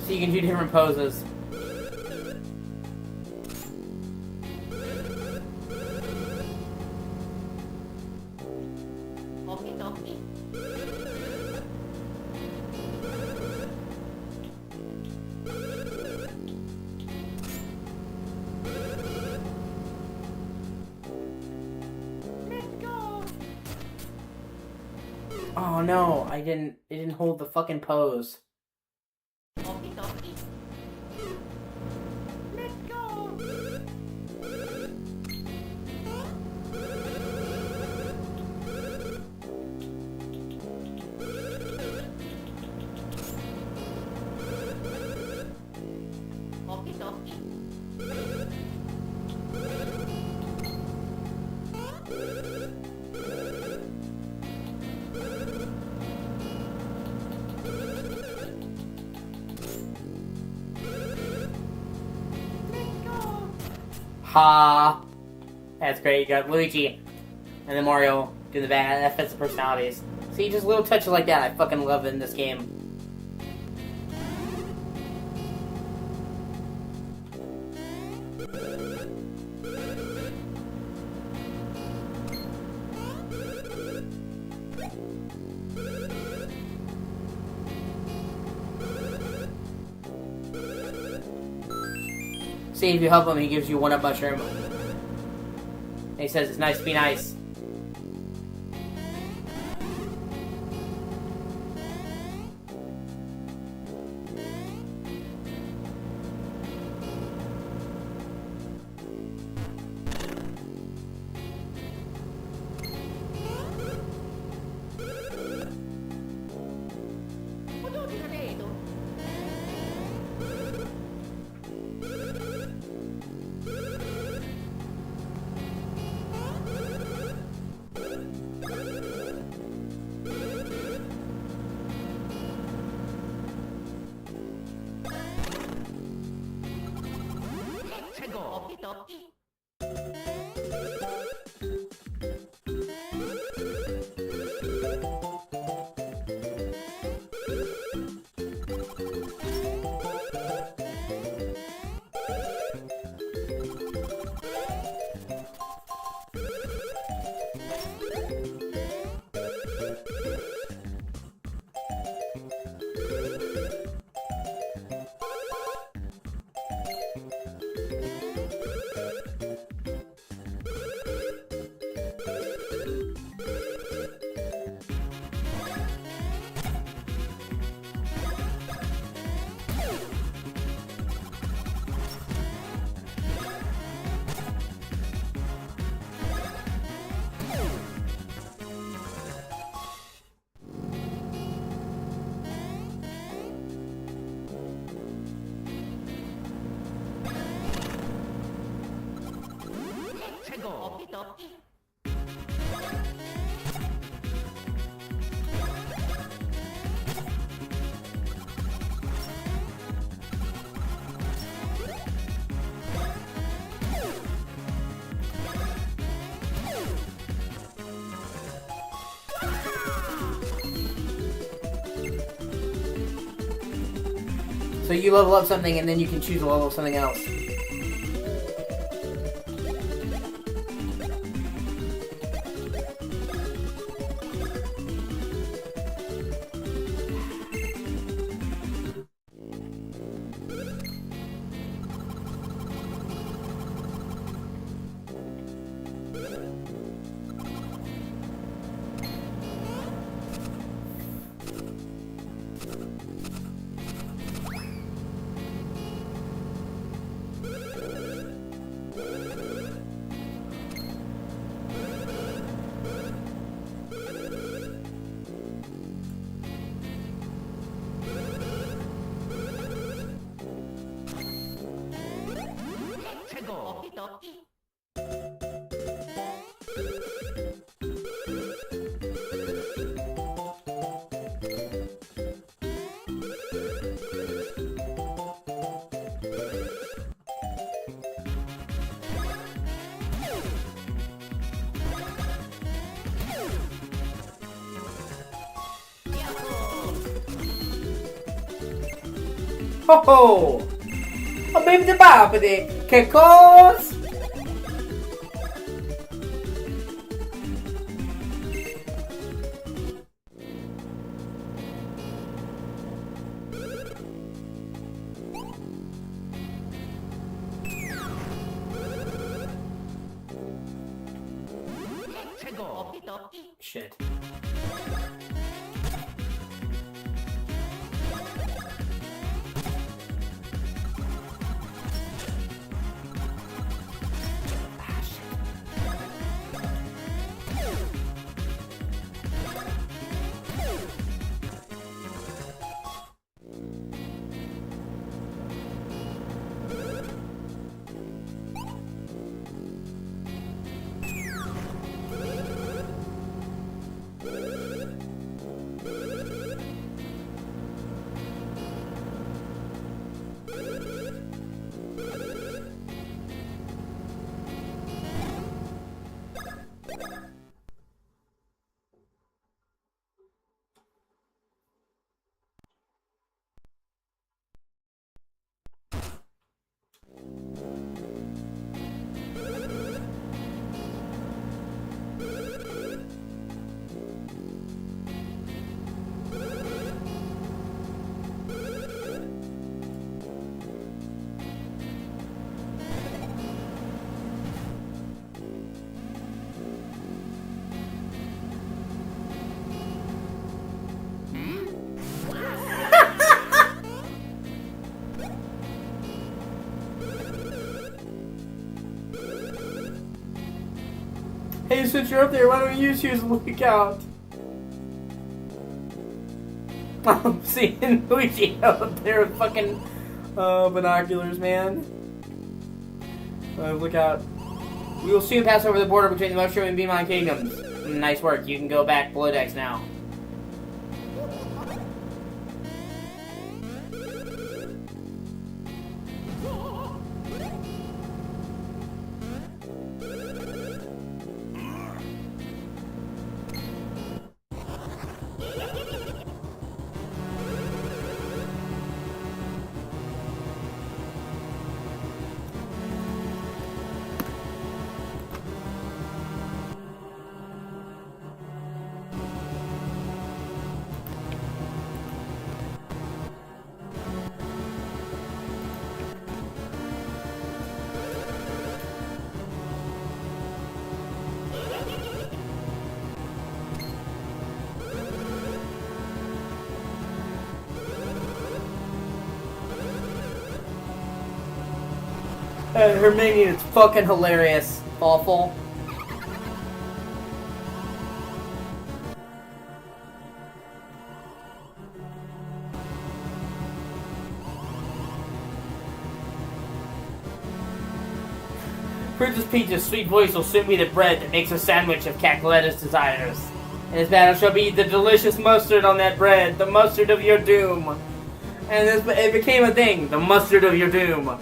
So you can do different poses. Oh no, I didn't hold the fucking pose. Ha! That's great. You got Luigi and then Mario do the bad. That fits the personalities. See, just little touches like that I fucking love in this game. See, if you help him, he gives you one-up mushroom. And he says it's nice to be nice. So you level up something and then you can choose to level up something else. Ho ho! Oh baby the babidi! Che cosa? Shit. Hey, since you're up there, why don't you use you as a lookout? I'm seeing Luigi up there with fucking binoculars, man. Look out. We will soon pass over the border between the Mushroom and Beamon Kingdoms. Nice work. You can go back below decks now. Her minion is fucking hilarious. Awful. Princess Peach's sweet voice will soon be the bread that makes a sandwich of Cacoletta's desires. And his battle shall be the delicious mustard on that bread, the mustard of your doom. And it became a thing, the mustard of your doom.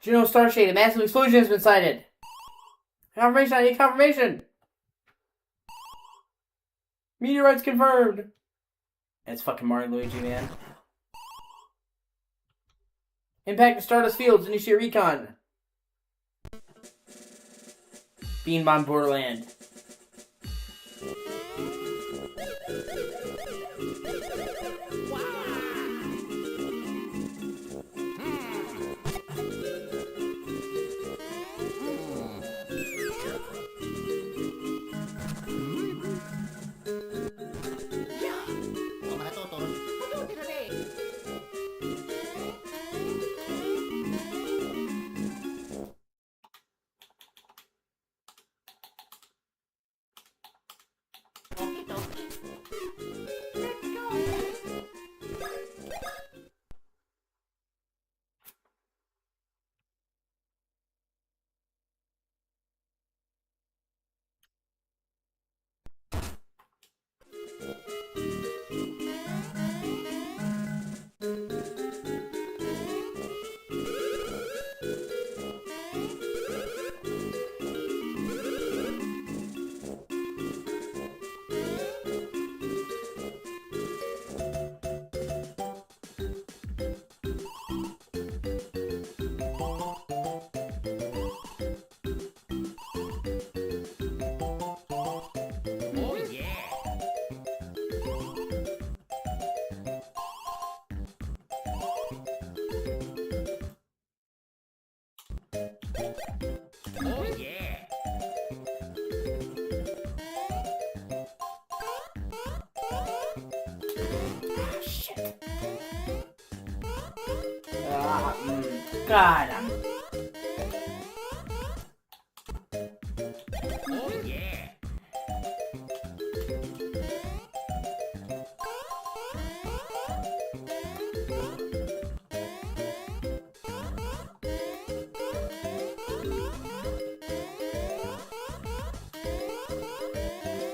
Juno Starshade, a massive explosion has been sighted. Confirmation, I need confirmation. Meteorites confirmed. It's fucking Mario Luigi, man. Impact to Stardust Fields, initiate recon. Beanbomb Borderland. Oh yeah. Shit. God. Oh yeah.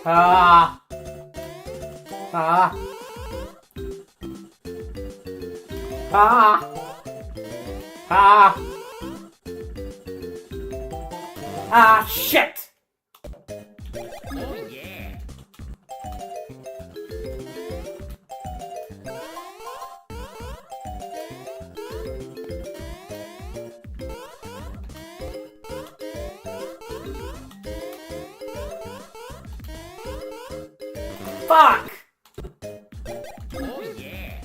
Ah. Ah. Ah. Ah. Ah, shit. Oh yeah. Fuck. Oh yeah.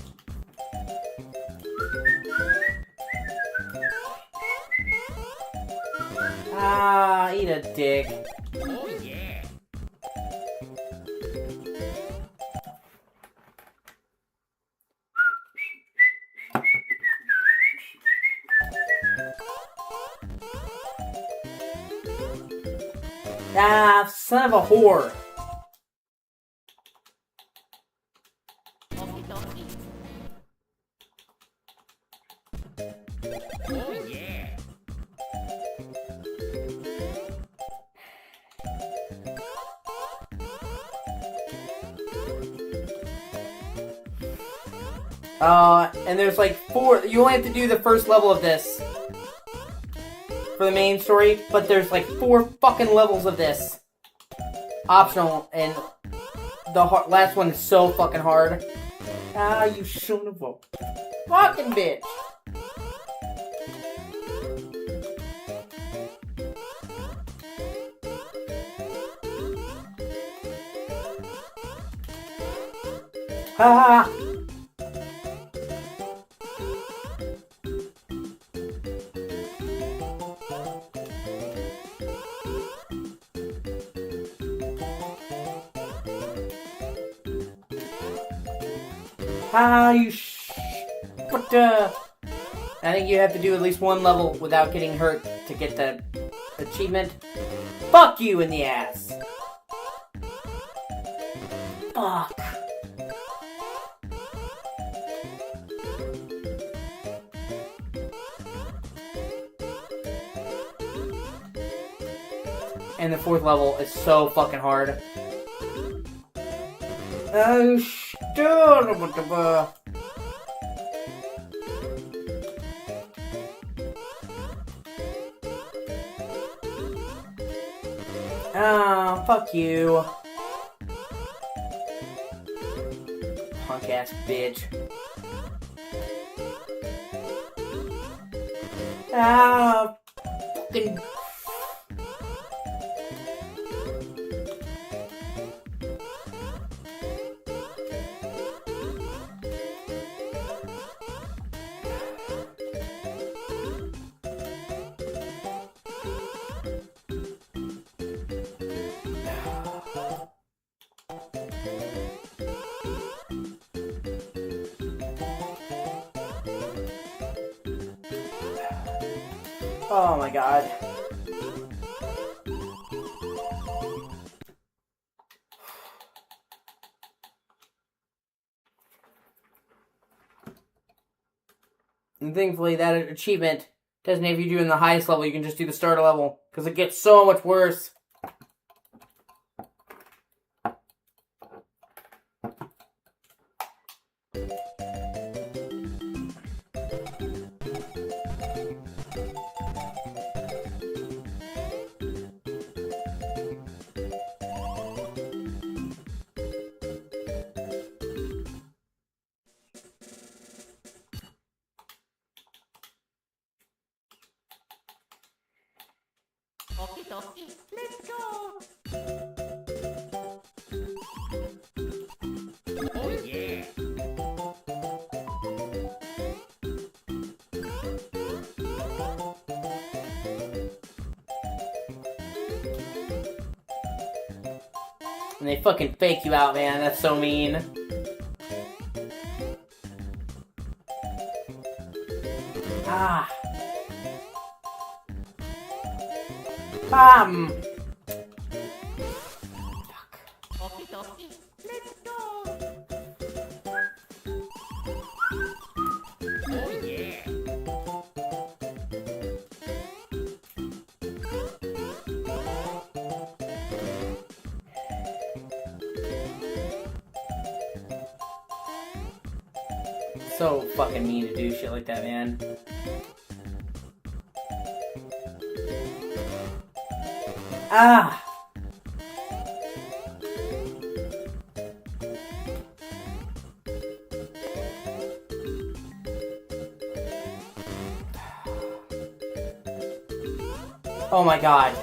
Ah, eat a dick. Oh yeah. Ah, son of a whore. Okie dokie. Oh yeah. And there's like 4. You only have to do the first level of this for the main story, but there's like 4 fucking levels of this optional, and the last one is so fucking hard. Ah, you son of a fucking bitch. Ah. Ah, you What the? I think you have to do at least 1 level without getting hurt to get the achievement. Fuck you in the ass. Fuck. And the 4th level is so fucking hard. Oh, still. Ah, fuck you. Punk ass bitch. Ah, fucking. Oh my god. And thankfully that achievement doesn't have you doing the highest level, you can just do the starter level, because it gets so much worse. Okie dokie. Let's go. Oh yeah. And they fucking fake you out, man. That's so mean. Ah. Fuck. Okie dokie, let's go. Oh yeah. So fucking mean to do shit like that, man. Ah! Oh my god.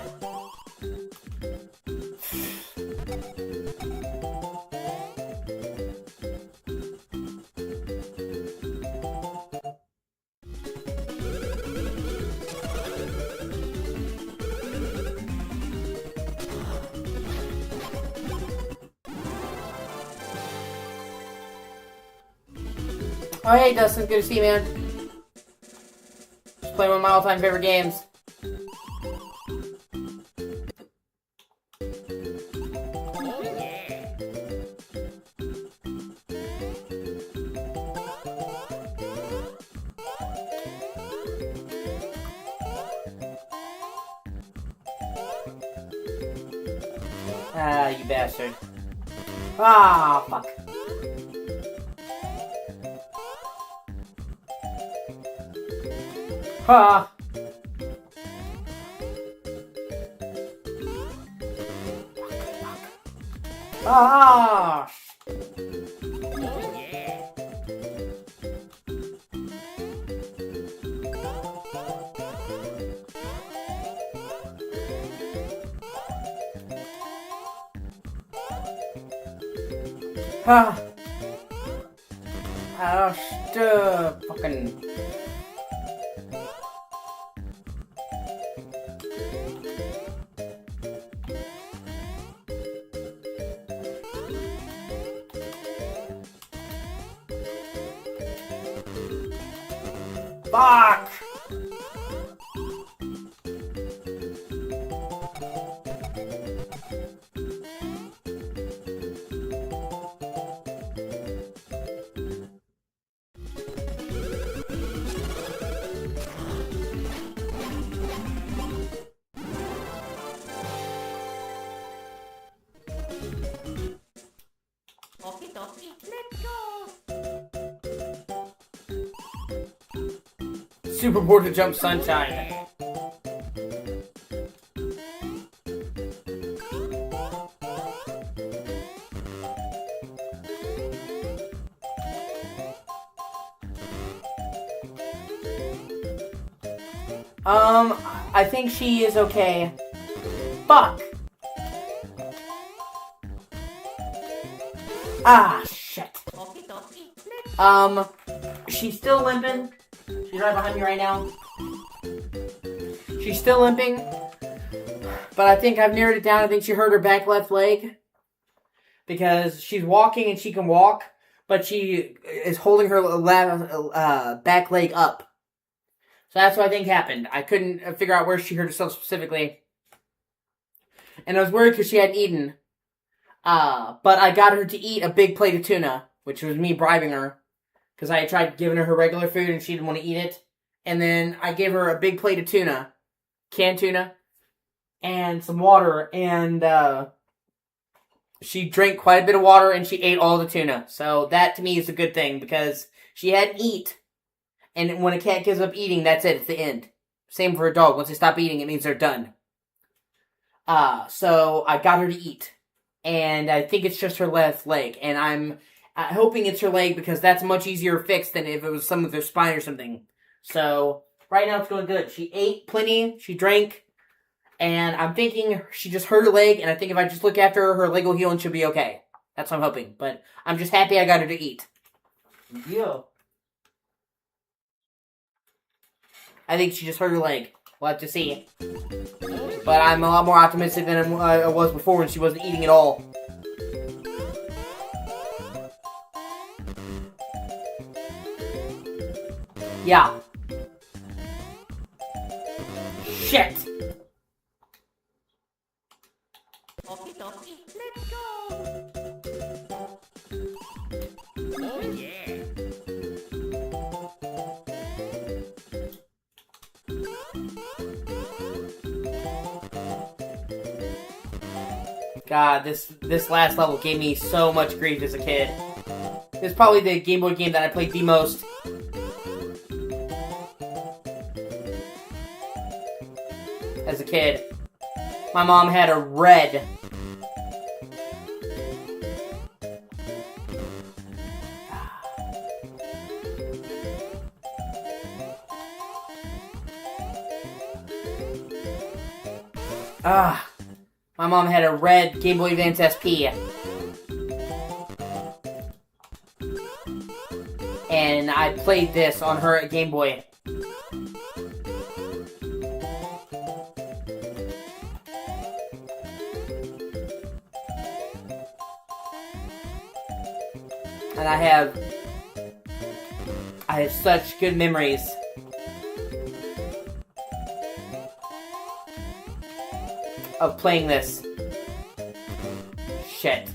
Oh hey Dustin, good to see you, man. Just playing one of my all-time favorite games. Oh yeah. Ah, you bastard. Ah, fuck. Ha! Ah! Oh yeah. Ah! Ah, fucking. Fuck! Okie dokie, let's go. Super bored to jump sunshine. Yeah. I think she is okay. Fuck! Ah, shit. Okie dokie, let's She's still limping. She's right behind me right now. She's still limping. But I think I've narrowed it down. I think she hurt her back left leg. Because she's walking and she can walk. But she is holding her back leg up. So that's what I think happened. I couldn't figure out where she hurt herself specifically. And I was worried because she hadn't eaten. But I got her to eat a big plate of tuna. Which was me bribing her. Because I tried giving her regular food and she didn't want to eat it. And then I gave her a big plate of tuna. Canned tuna. And some water. And she drank quite a bit of water and she ate all the tuna. So that to me is a good thing. Because she hadn't eaten. And when a cat gives up eating, that's it. It's the end. Same for a dog. Once they stop eating, it means they're done. So I got her to eat. And I think it's just her left leg. And I'm hoping it's her leg because that's a much easier fix than if it was some of their spine or something. So right now it's going good. She ate plenty. She drank. And I'm thinking she just hurt her leg. And I think if I just look after her, her leg will heal and she'll be okay. That's what I'm hoping. But I'm just happy I got her to eat. Yeah. I think she just hurt her leg. We'll have to see. But I'm a lot more optimistic than I was before when she wasn't eating at all. Yeah. Shit. Okie dokie, let's go. Oh yeah. God, this last level gave me so much grief as a kid. This is probably the Game Boy game that I played the most. As a kid. My mom had a red. My mom had a red Game Boy Advance SP. And I played this on her Game Boy. And I have such good memories. Of playing this. Shit.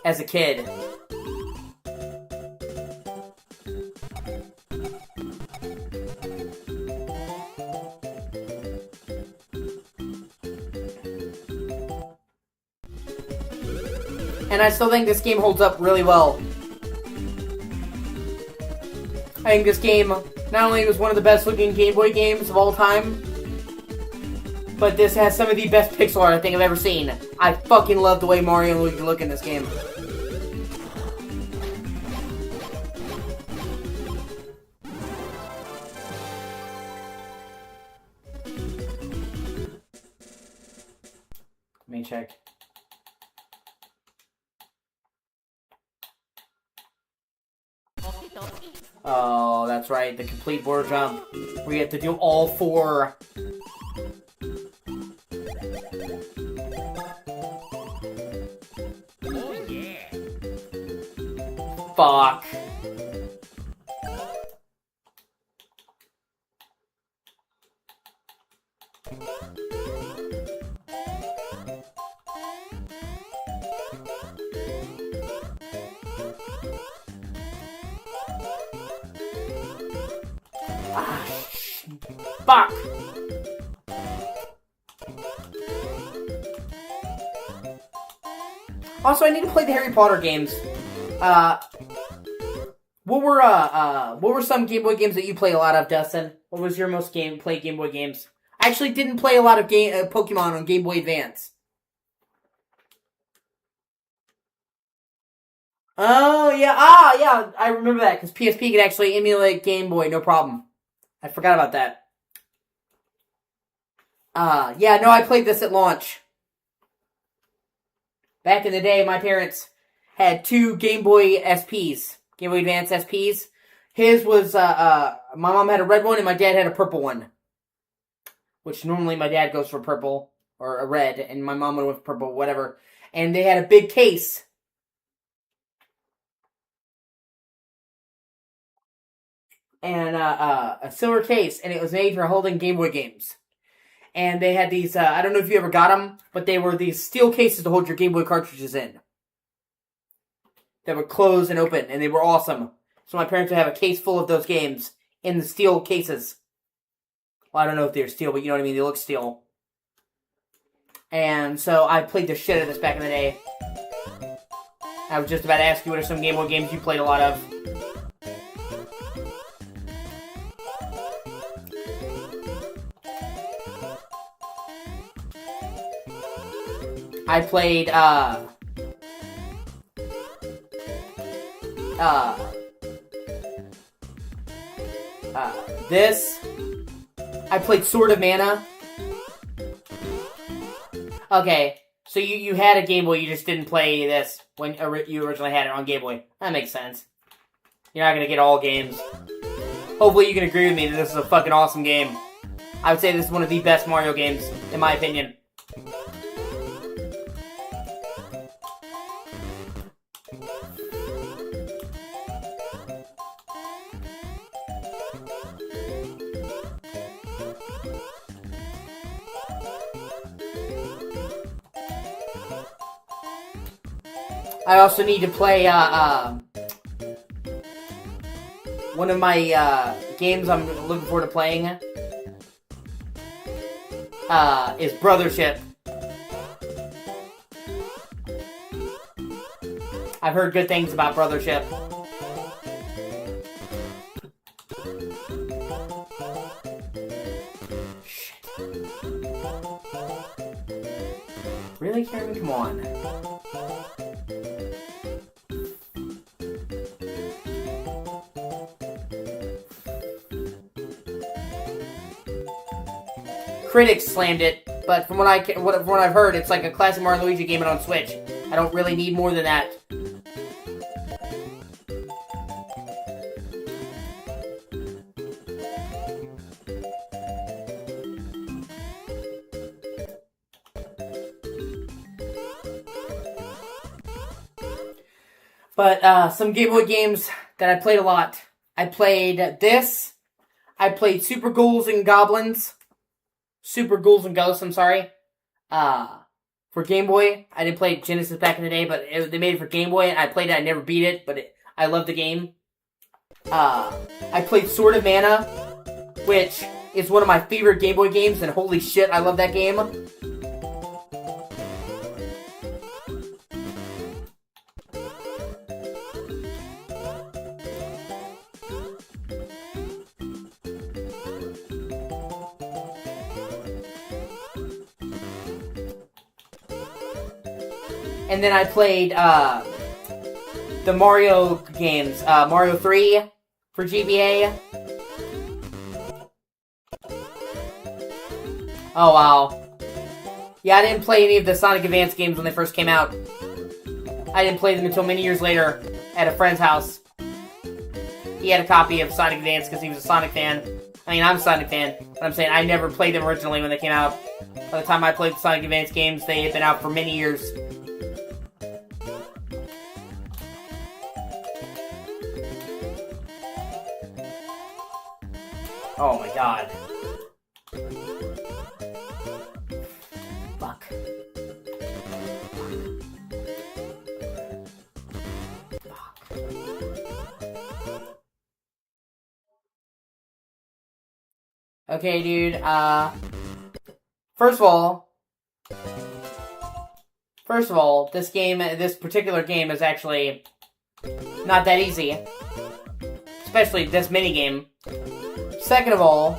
As a kid. And I still think this game holds up really well. I think this game not only was one of the best looking Game Boy games of all time, but this has some of the best pixel art I think I've ever seen. I fucking love the way Mario and Luigi look in this game. Let me check. Okie dokie. Oh, that's right, the complete border jump. We have to do all four. Oh yeah. Fuck. Fuck! Also, I need to play the Harry Potter games. What were some Game Boy games that you play a lot of, Dustin? What was your most played Game Boy games? I actually didn't play a lot of Pokemon on Game Boy Advance. Oh, yeah. Yeah, I remember that, because PSP could actually emulate Game Boy, no problem. I forgot about that. Yeah, no, I played this at launch. Back in the day, my parents had two Game Boy SPs. Game Boy Advance SPs. His was, my mom had a red one and my dad had a purple one. Which normally my dad goes for purple, or a red, and my mom went with purple, whatever. And they had a big case. And, a silver case, and it was made for holding Game Boy games. And they had these, I don't know if you ever got them, but they were these steel cases to hold your Game Boy cartridges in. That would close and open, and they were awesome. So my parents would have a case full of those games in the steel cases. Well, I don't know if they're steel, but you know what I mean, they look steel. And so I played the shit out of this back in the day. I was just about to ask you what are some Game Boy games you played a lot of. I played, this. I played Sword of Mana. Okay, so you had a Game Boy, you just didn't play this when you originally had it on Game Boy. That makes sense. You're not gonna get all games. Hopefully you can agree with me that this is a fucking awesome game. I would say this is one of the best Mario games, in my opinion. I also need to play, one of my, games I'm looking forward to playing, is Brothership. I've heard good things about Brothership. Shit. Really, Karen? Come on. Critics slammed it, but from what I've heard, it's like a classic Mario Luigi game on Switch. I don't really need more than that. But some Game Boy games that I played a lot. I played this. I played Super Ghouls and Goblins. Super Ghouls and Ghosts, I'm sorry. For Game Boy. I didn't play Genesis back in the day, but they made it for Game Boy. I played it, I never beat it, but I love the game. I played Sword of Mana, which is one of my favorite Game Boy games, and holy shit, I love that game. And then I played, the Mario games. Mario 3 for GBA. Oh, wow. Yeah, I didn't play any of the Sonic Advance games when they first came out. I didn't play them until many years later at a friend's house. He had a copy of Sonic Advance because he was a Sonic fan. I mean, I'm a Sonic fan, but I'm saying I never played them originally when they came out. By the time I played the Sonic Advance games, they had been out for many years. Oh my god. Fuck. Okay, dude, first of all, this particular game is actually not that easy. Especially this minigame. Second of all,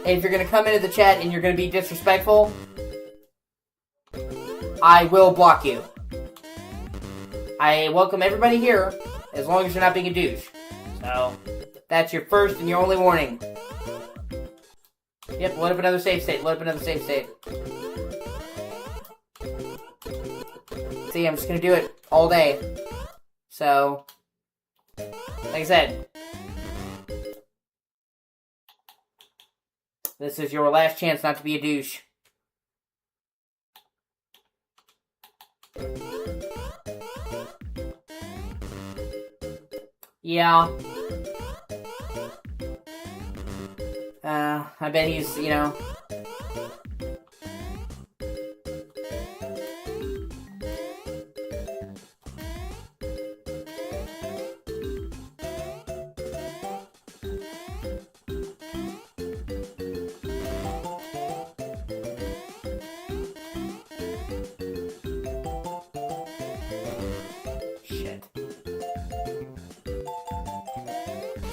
if you're gonna come into the chat and you're gonna be disrespectful, I will block you. I welcome everybody here, as long as you're not being a douche. So, that's your first and your only warning. Yep, load up another save state, See, I'm just gonna do it all day. So, like I said, this is your last chance not to be a douche. Yeah. I bet he's, you know...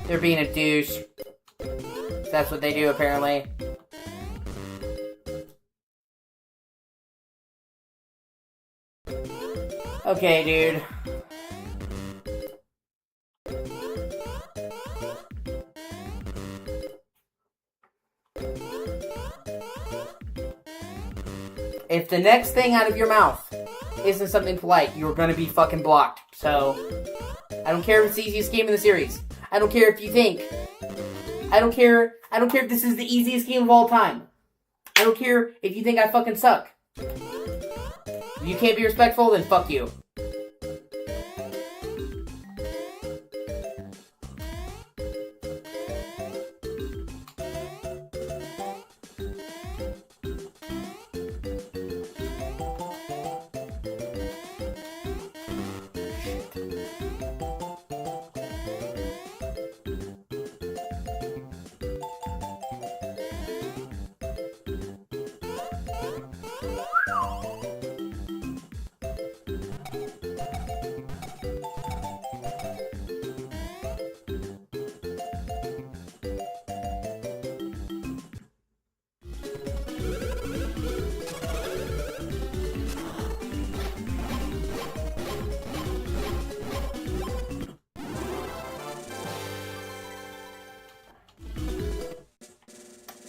They're being a douche. That's what they do, apparently. Okay, dude. If the next thing out of your mouth isn't something polite, you're gonna be fucking blocked. So, I don't care if it's the easiest game in the series. I don't care if you think. I don't care if this is the easiest game of all time. I don't care if you think I fucking suck. If you can't be respectful, then fuck you.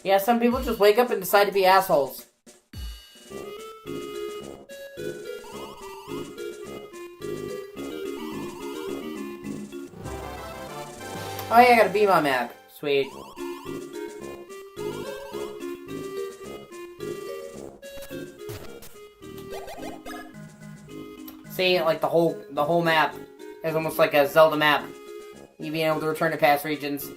Yeah, some people just wake up and decide to be assholes. Oh yeah, I got a beam on map. Sweet. See, like the whole map is almost like a Zelda map. You being able to return to past regions.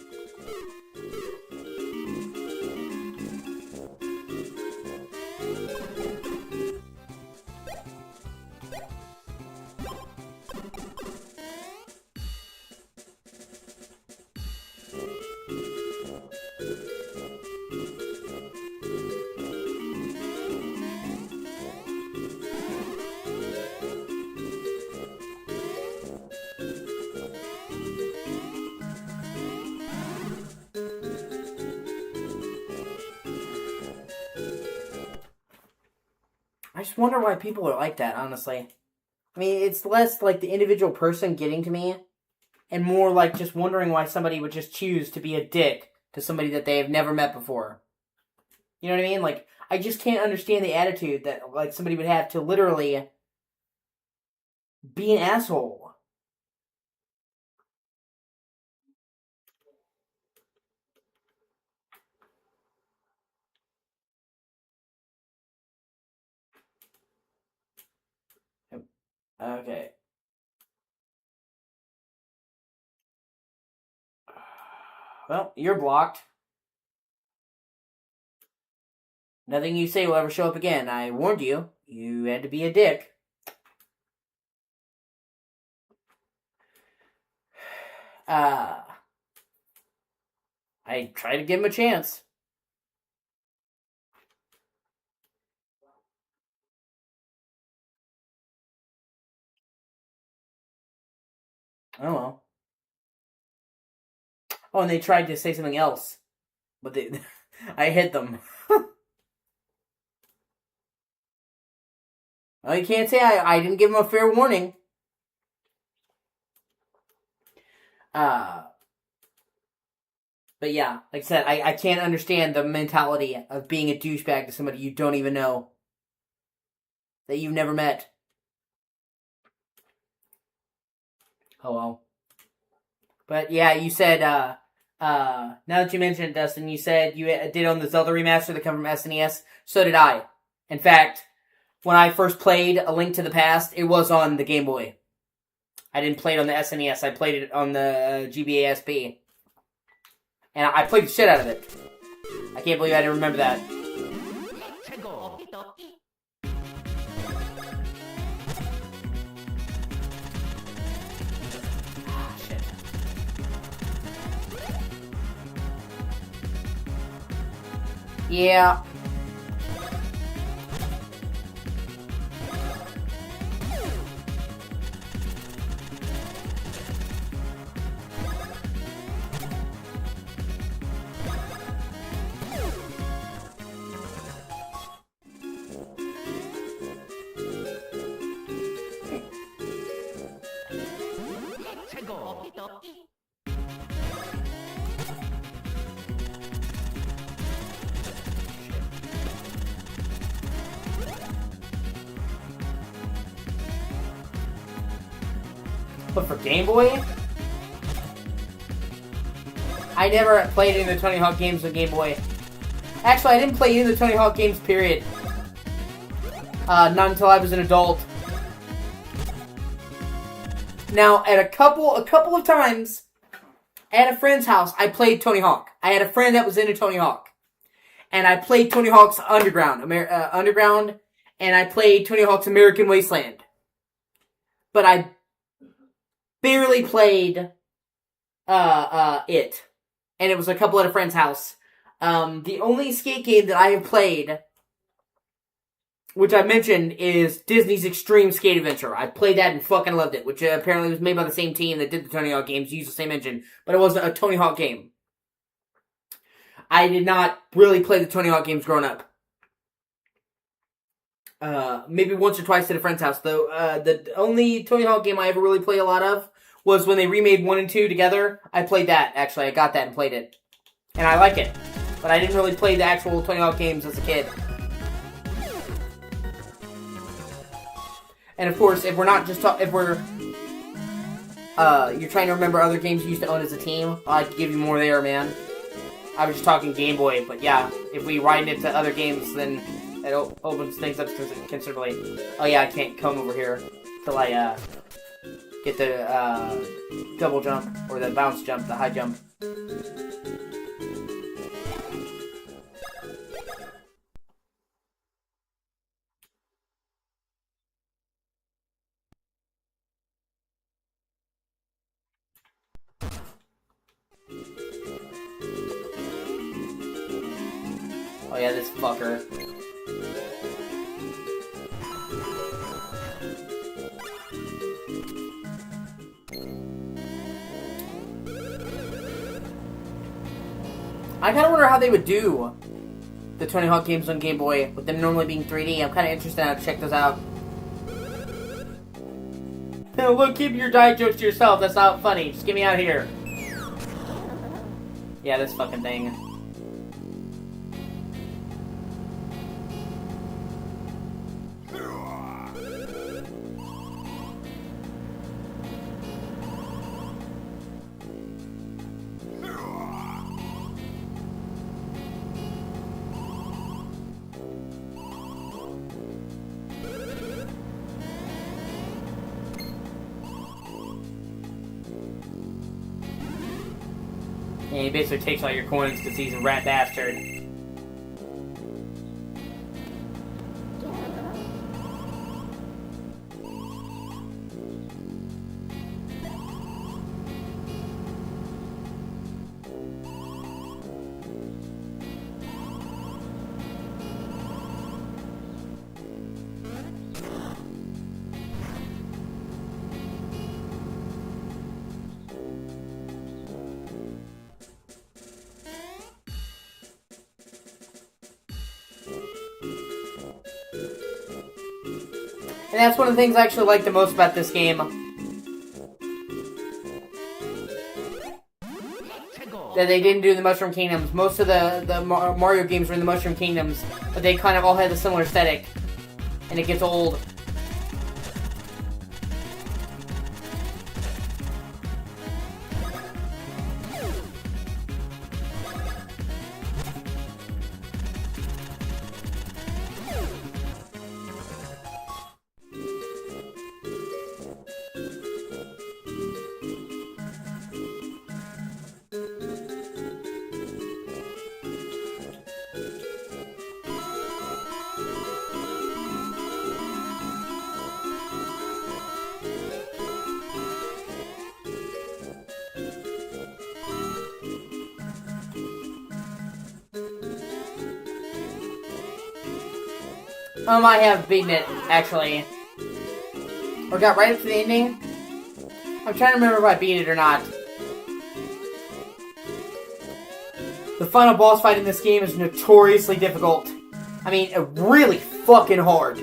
I just wonder why people are like that, honestly. I mean, it's less like the individual person getting to me, and more like just wondering why somebody would just choose to be a dick to somebody that they have never met before. You know what I mean? Like, I just can't understand the attitude that, like, somebody would have to literally be an asshole. Okay. Well, you're blocked. Nothing you say will ever show up again. I warned you. You had to be a dick. I tried to give him a chance. Oh well. Oh, and they tried to say something else. But they, I hit them. Well, you can't say I didn't give them a fair warning. But yeah, like I said, I can't understand the mentality of being a douchebag to somebody you don't even know. That you've never met. Oh well. But yeah, you said, now that you mentioned it, Dustin, you said you did own the Zelda remaster that come from SNES. So did I. In fact, when I first played A Link to the Past, it was on the Game Boy. I didn't play it on the SNES. I played it on the GBA-SP. And I played the shit out of it. I can't believe I didn't remember that. Let's go. Shit. Yeah. Let's go. But for Game Boy? I never played any of the Tony Hawk games on Game Boy. Actually, I didn't play any of the Tony Hawk games, period. Not until I was an adult. Now, at a couple of times, at a friend's house, I played Tony Hawk. I had a friend that was into Tony Hawk. And I played Tony Hawk's Underground, and I played Tony Hawk's American Wasteland. But I barely played it. And it was a couple at a friend's house. The only skate game that I have played, which I mentioned, is Disney's Extreme Skate Adventure. I played that and fucking loved it, which apparently was made by the same team that did the Tony Hawk games, used the same engine, but it wasn't a Tony Hawk game. I did not really play the Tony Hawk games growing up. Maybe once or twice at a friend's house, though. The only Tony Hawk game I ever really played a lot of was when they remade 1 and 2 together. I played that, actually. I got that and played it. And I like it. But I didn't really play the actual Tony Hawk games as a kid. And of course, if we're not just if we're you're trying to remember other games you used to own as a team, I'd give you more there, man. I was just talking Game Boy, but yeah, if we widen it to other games, then it opens things up considerably. Oh yeah, I can't come over here till I get the double jump or the bounce jump, the high jump. Oh yeah, this fucker. I kind of wonder how they would do the Tony Hawk games on Game Boy, with them normally being 3D. I'm kind of interested now to check those out. No, look, keep your diet jokes to yourself. That's not funny. Just get me out of here. Yeah, this fucking thing. And he basically takes all your coins because he's a rat bastard. And that's one of the things I actually like the most about this game. That they didn't do the Mushroom Kingdoms. Most of the Mario games were in the Mushroom Kingdoms, but they kind of all had a similar aesthetic. And it gets old. I have beaten it, actually. Or got right up to the ending. I'm trying to remember if I beat it or not. The final boss fight in this game is notoriously difficult. I mean, really fucking hard.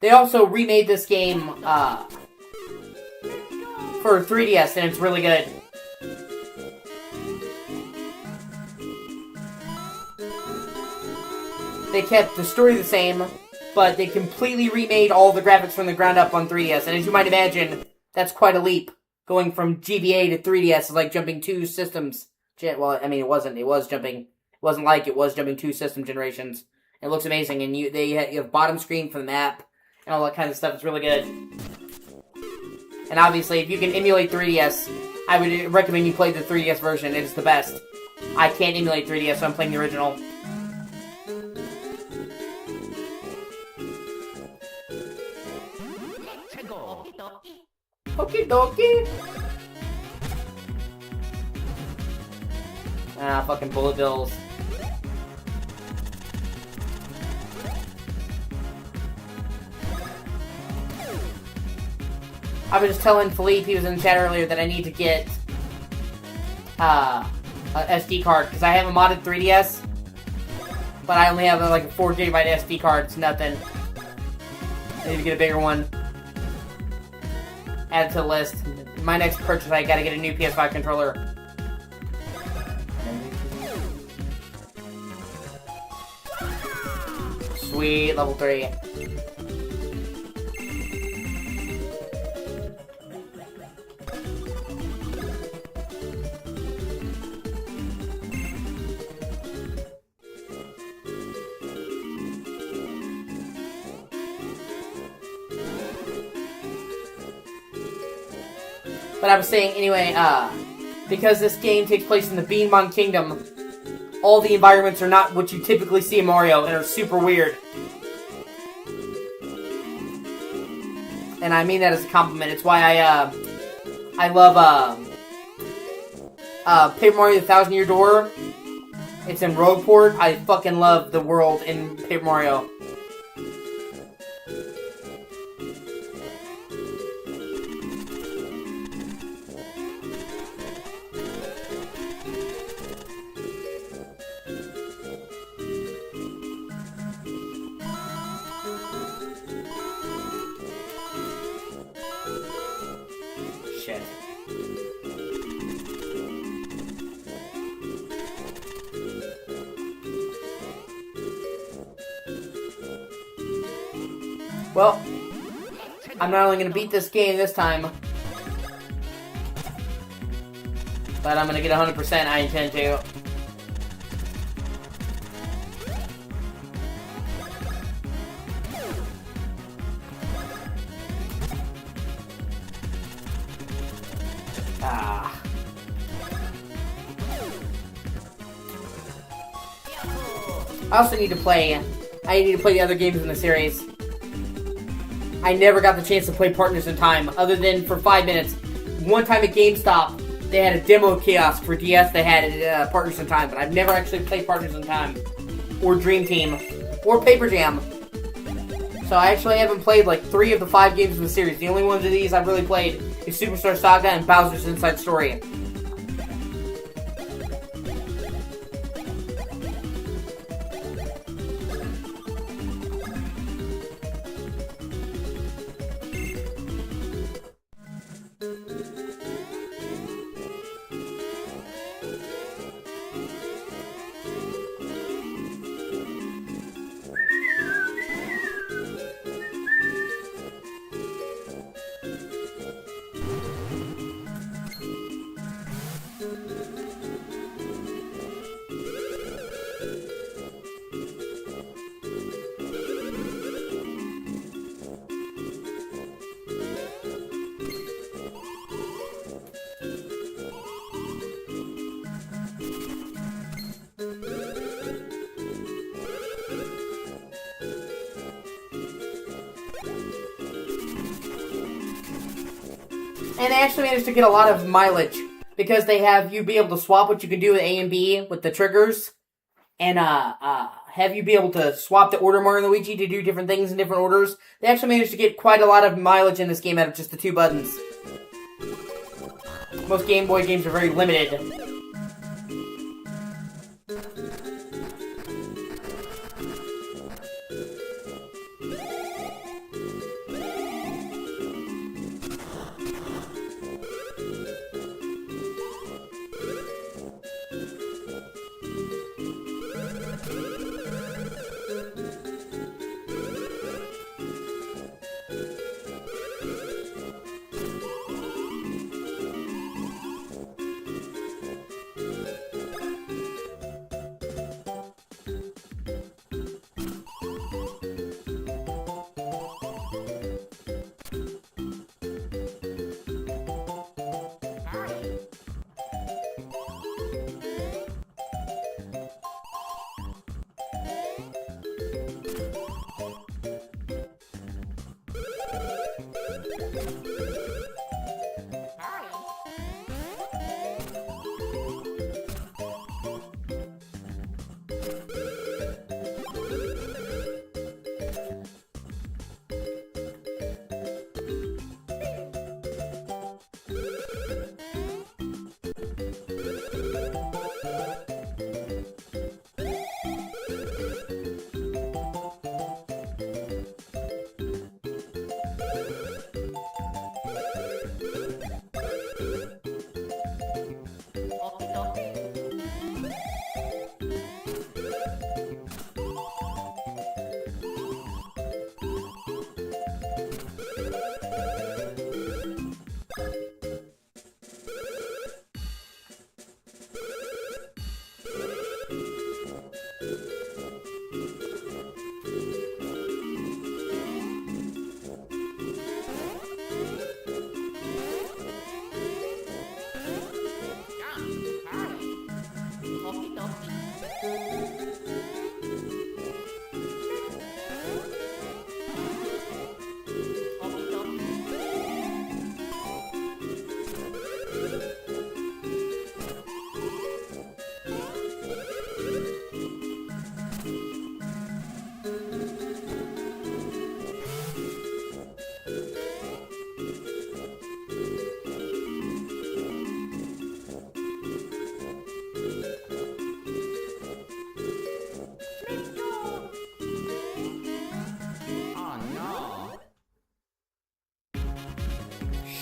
They also remade this game, for 3DS, and it's really good. They kept the story the same, but they completely remade all the graphics from the ground up on 3DS, and as you might imagine, that's quite a leap. Going from GBA to 3DS is like jumping two systems. Well, I mean, it wasn't. It was jumping. It wasn't like it was jumping two system generations. It looks amazing, and you have bottom screen for the map, and all that kind of stuff. It's really good. And obviously, if you can emulate 3DS, I would recommend you play the 3DS version. It is the best. I can't emulate 3DS, so I'm playing the original. Okie dokie. Ah, fucking bullet bills. I was just telling Philippe, he was in the chat earlier, that I need to get a SD card, because I have a modded 3DS, but I only have like a 4GB SD card. It's nothing. I need to get a bigger one. Add it to the list. My next purchase, I gotta get a new PS5 controller. Sweet, level 3. But I was saying, anyway, because this game takes place in the Beanmon Kingdom, all the environments are not what you typically see in Mario, and are super weird. And I mean that as a compliment. It's why I love, Paper Mario: The Thousand Year Door. It's in Rogueport. I fucking love the world in Paper Mario. Shit. Well, I'm not only going to beat this game this time, but I'm going to get 100%. I intend to. I also need to play. I need to play the other games in the series. I never got the chance to play Partners in Time, other than for 5 minutes. One time at GameStop, they had a demo kiosk for DS. They had Partners in Time, but I've never actually played Partners in Time, or Dream Team, or Paper Jam. So I actually haven't played like 3 of the 5 games in the series. The only ones of these I've really played is Superstar Saga and Bowser's Inside Story. And they actually managed to get a lot of mileage, because they have you be able to swap what you can do with A and B with the triggers, and have you be able to swap the order Mario and Luigi to do different things in different orders. They actually managed to get quite a lot of mileage in this game out of just the 2 buttons. Most Game Boy games are very limited.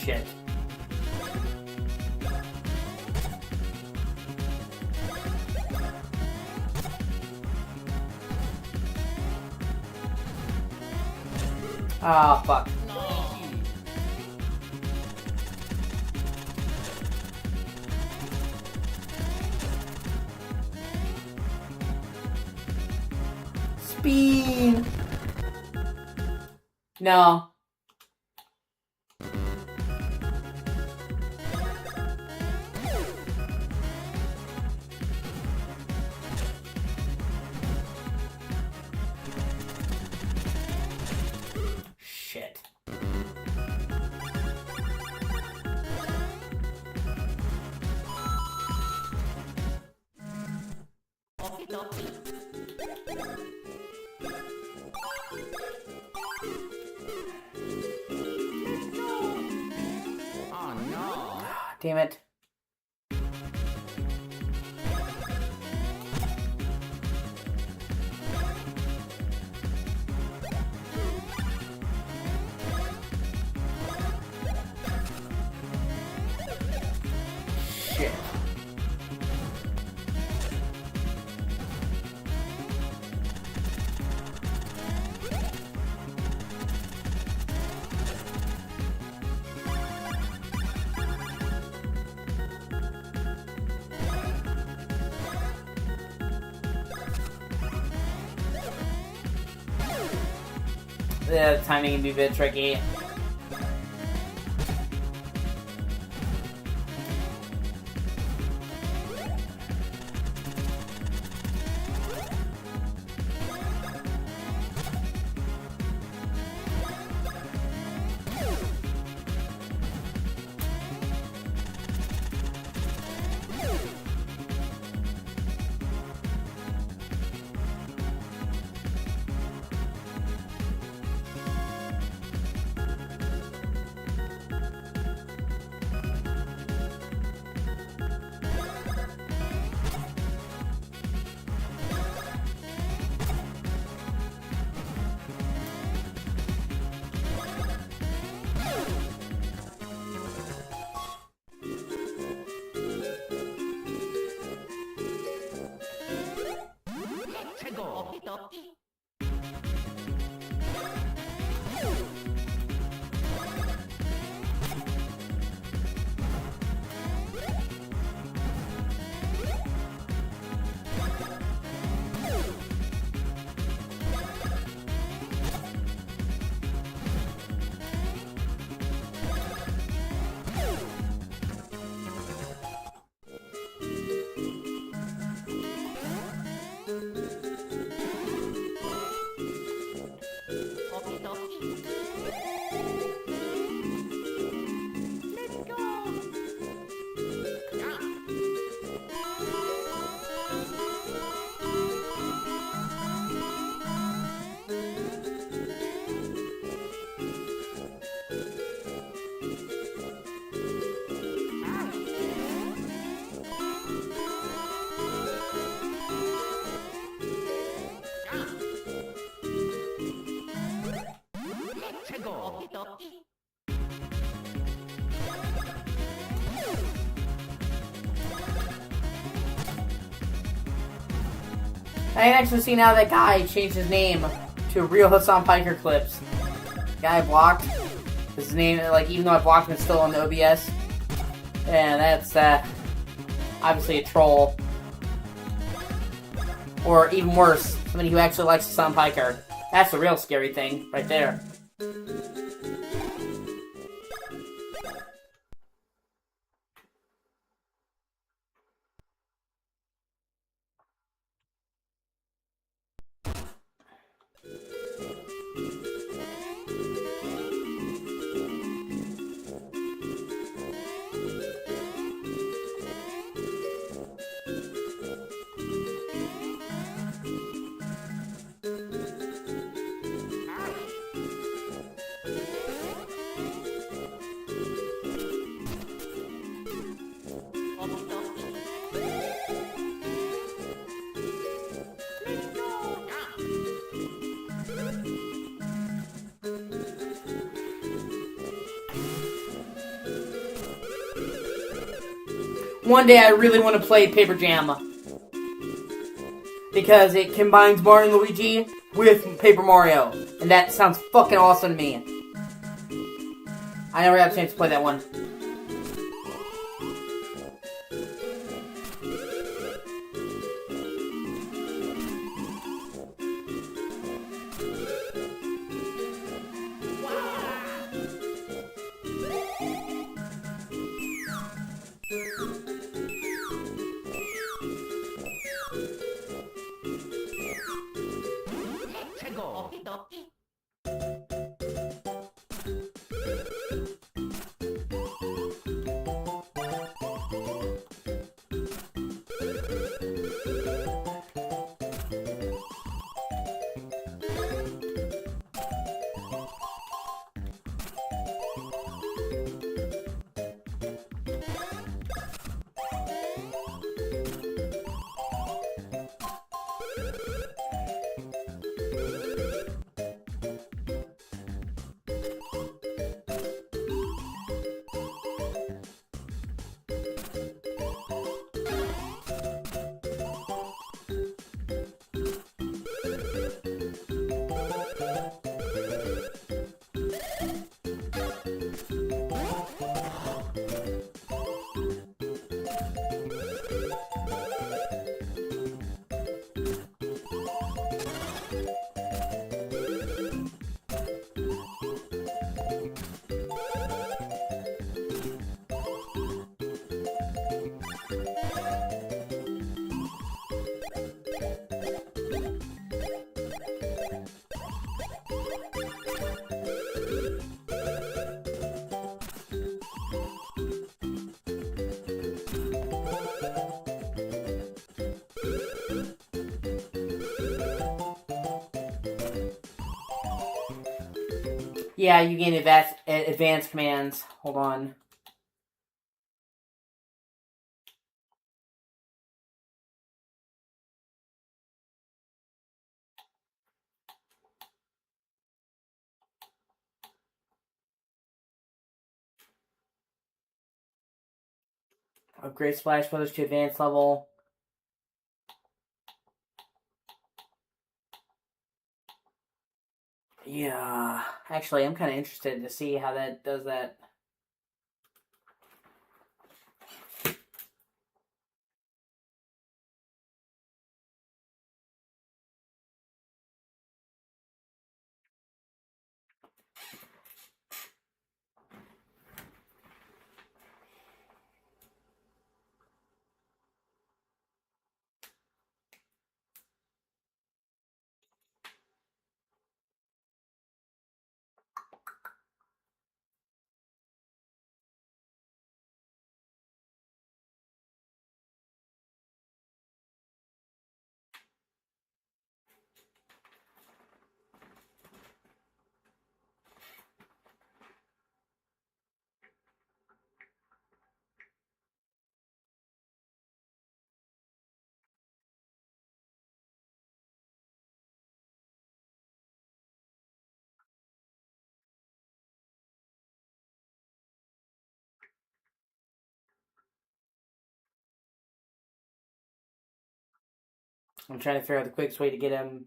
Shit. Ah, fuck. Speed. No. Shit. Oh no. Damn it. Shit. The timing can be a bit tricky. I can actually see now that guy changed his name to Real Hassan Piker Clips. The guy I blocked. His name, like, even though I blocked him, it's still on the OBS. And that's, obviously a troll. Or even worse, somebody who actually likes Hassan Piker. That's the real scary thing, right there. One day I really want to play Paper Jam. Because it combines Mario and Luigi with Paper Mario. And that sounds fucking awesome to me. I never had a chance to play that one. 최고. Yeah, you gain advanced commands. Hold on. Upgrade Splash Brothers to advanced level. Yeah, actually, I'm kind of interested to see how that does that. I'm trying to figure out the quickest way to get him.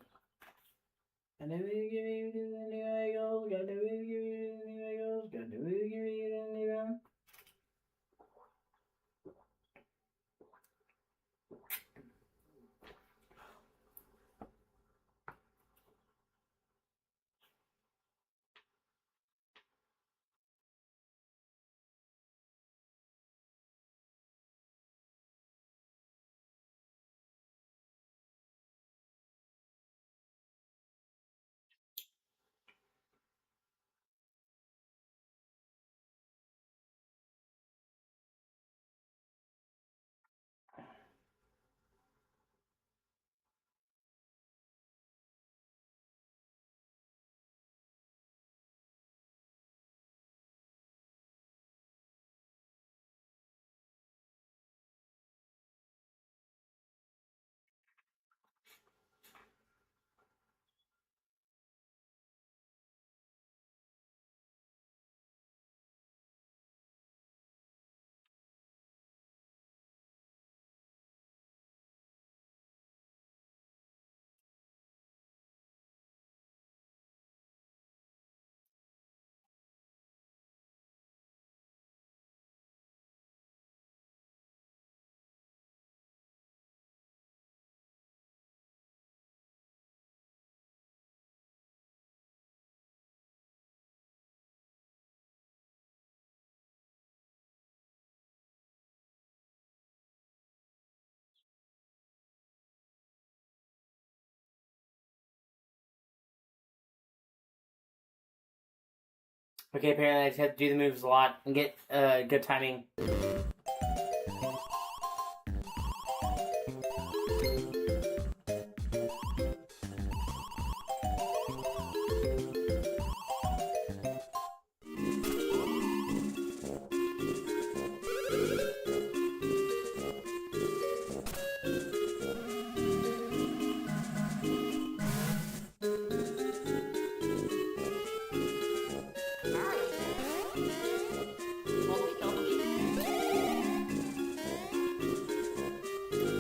Okay, apparently I just have to do the moves a lot and get good timing.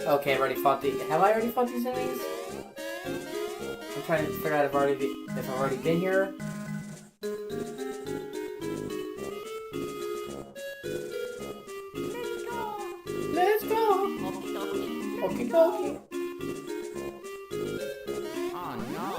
Okay, I've already fought the. Have I already fought these enemies? I'm trying to figure out if I've already been here. Let's go! Okie dokie. Oh no.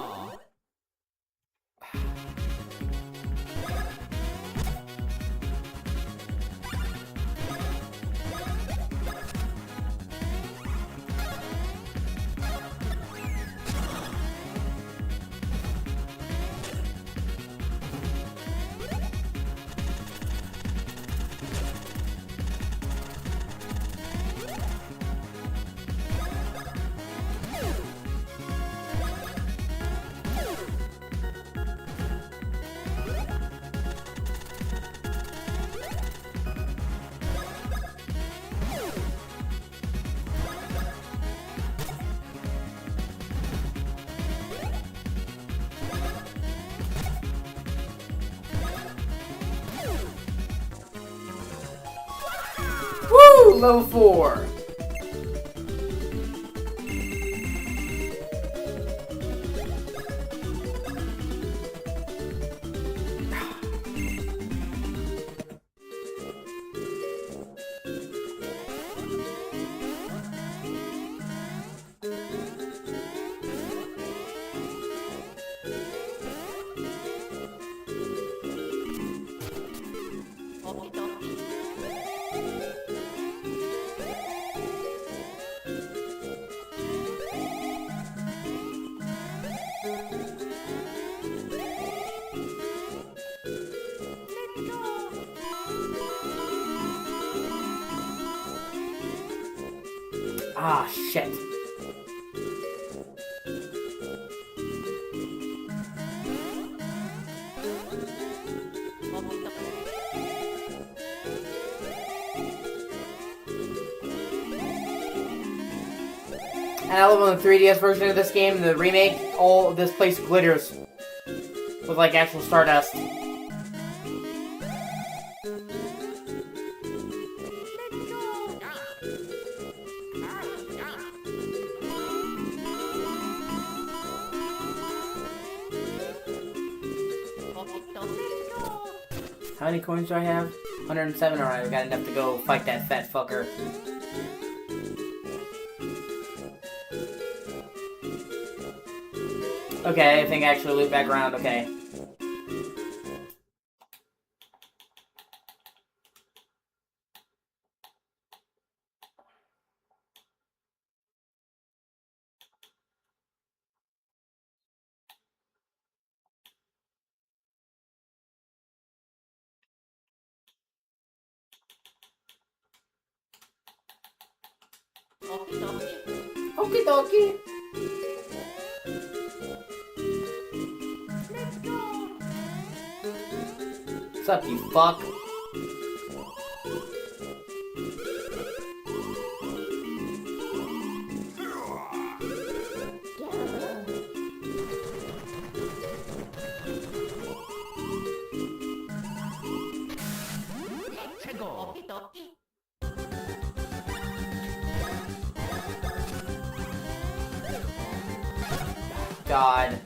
Woo! Level 4. Ah, shit. And I love on the 3DS version of this game, the remake, all of this place glitters with like actual stardust. How many coins do I have? 107. Alright, we got enough to go fight that fat fucker. Okay, I think I actually loop back around. Okay. Okie dokie. What's up, you fuck? God.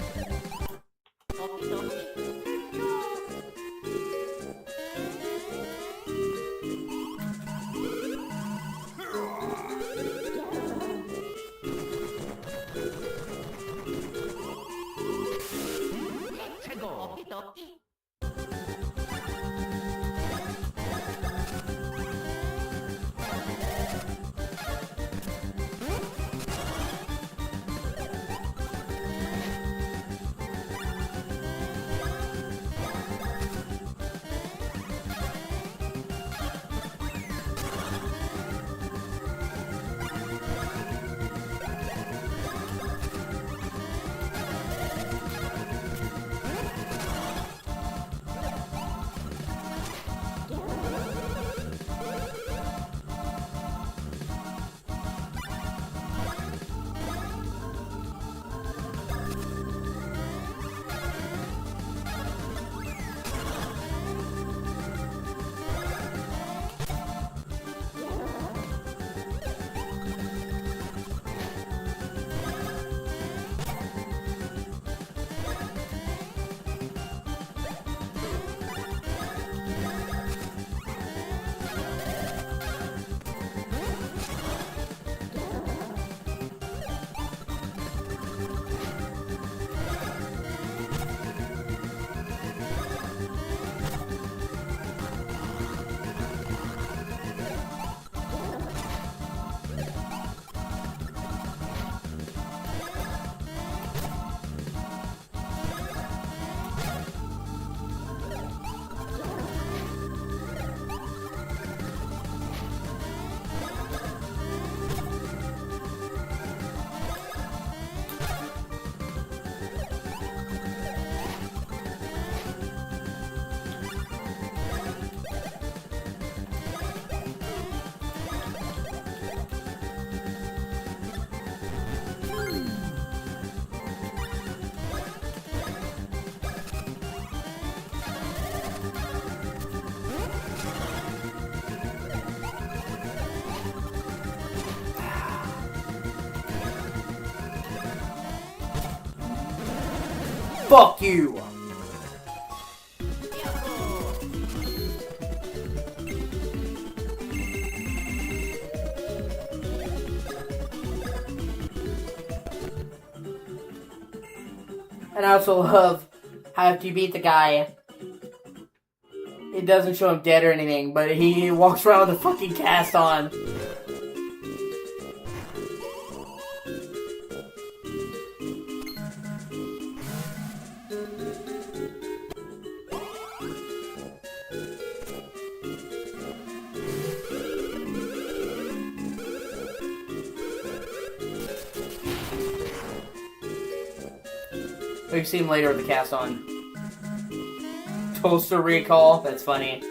Fuck you! And I also love how after you beat the guy, it doesn't show him dead or anything, but he walks around with a fucking cast on. We see him later with the cast on. Toaster recall. That's funny.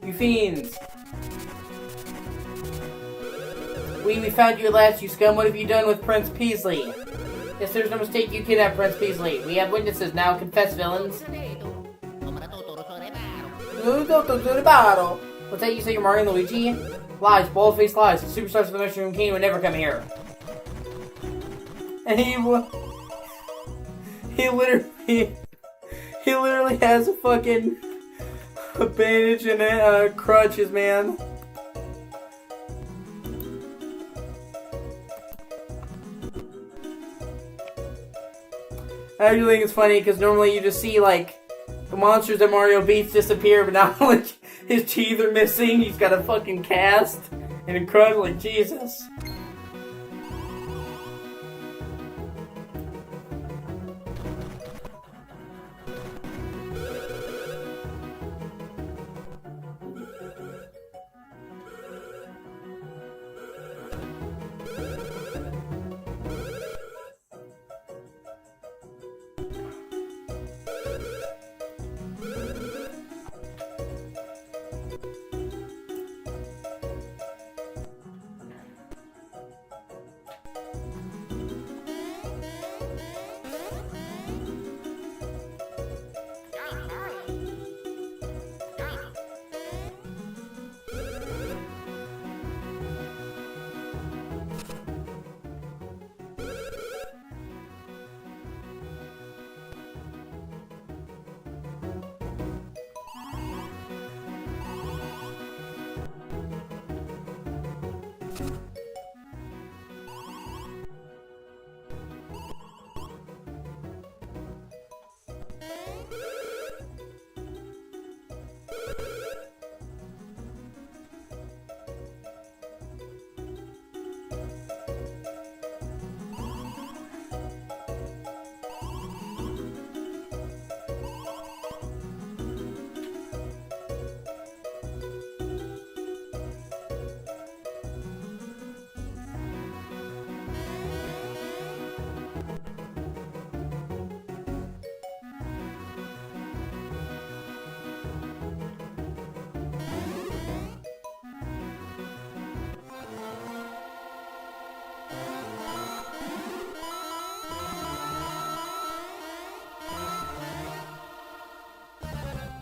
You fiends! We found you at last, you scum. What have you done with Prince Peasley? Yes, there's no mistake, you kidnapped Prince Peasley. We have witnesses now. Confess, villains. What's that you say you're Mario and Luigi? Lies, bald-faced lies. The superstars of the Mushroom Kingdom would never come here. And he literally has a fucking bandage and crutches, man. I actually think it's funny because normally you just see like the monsters that Mario beats disappear, but now like his teeth are missing. He's got a fucking cast and a crutch. Like Jesus.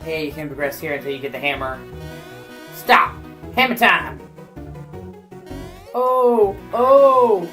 Hey, you can progress here until you get the hammer. Stop! Hammer time! Oh! Oh!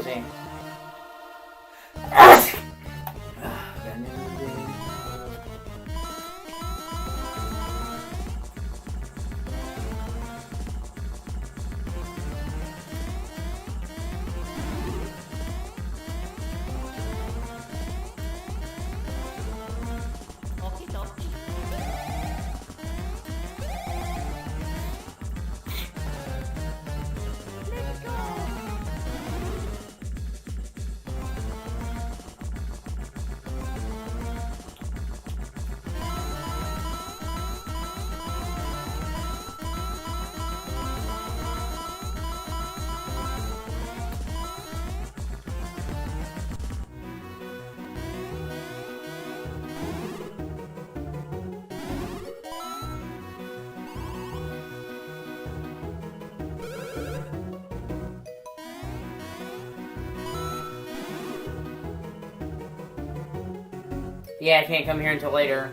see. Yeah, I can't come here until later.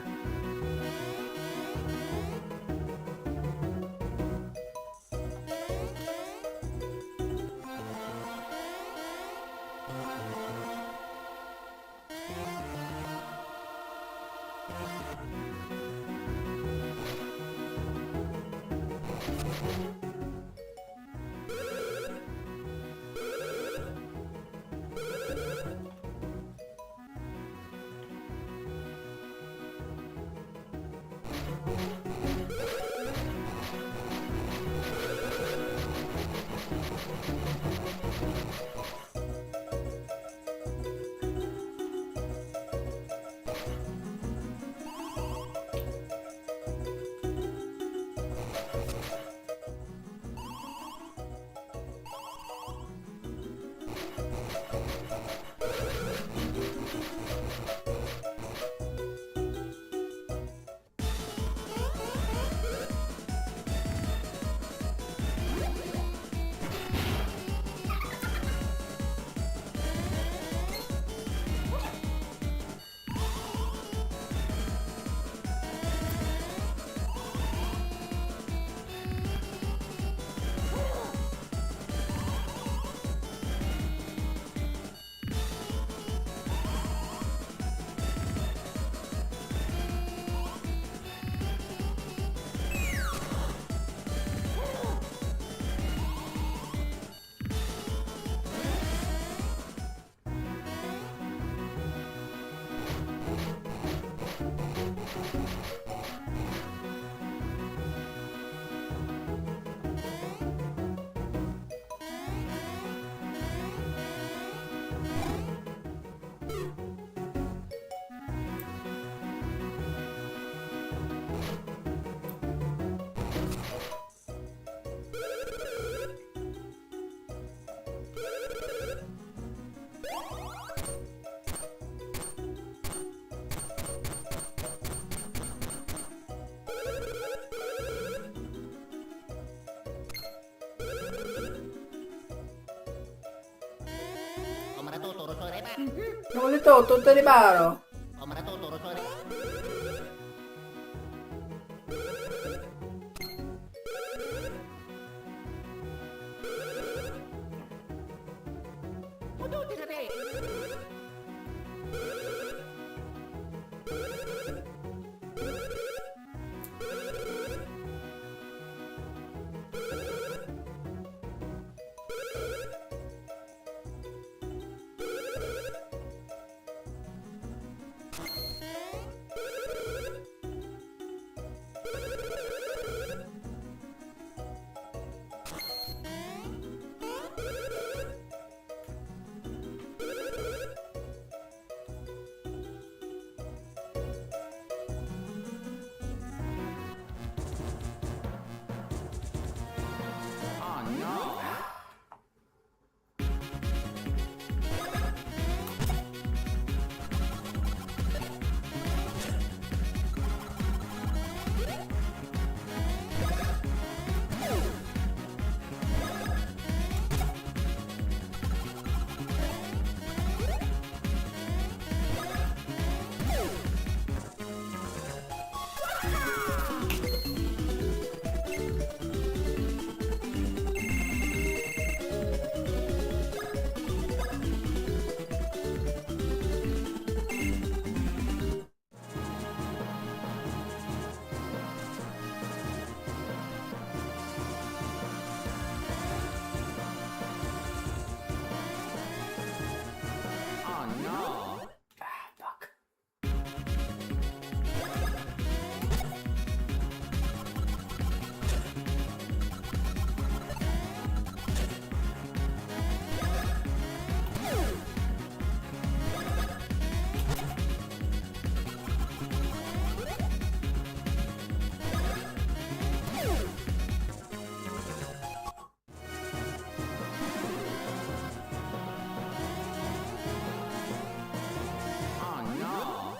Ulit tutto di baro.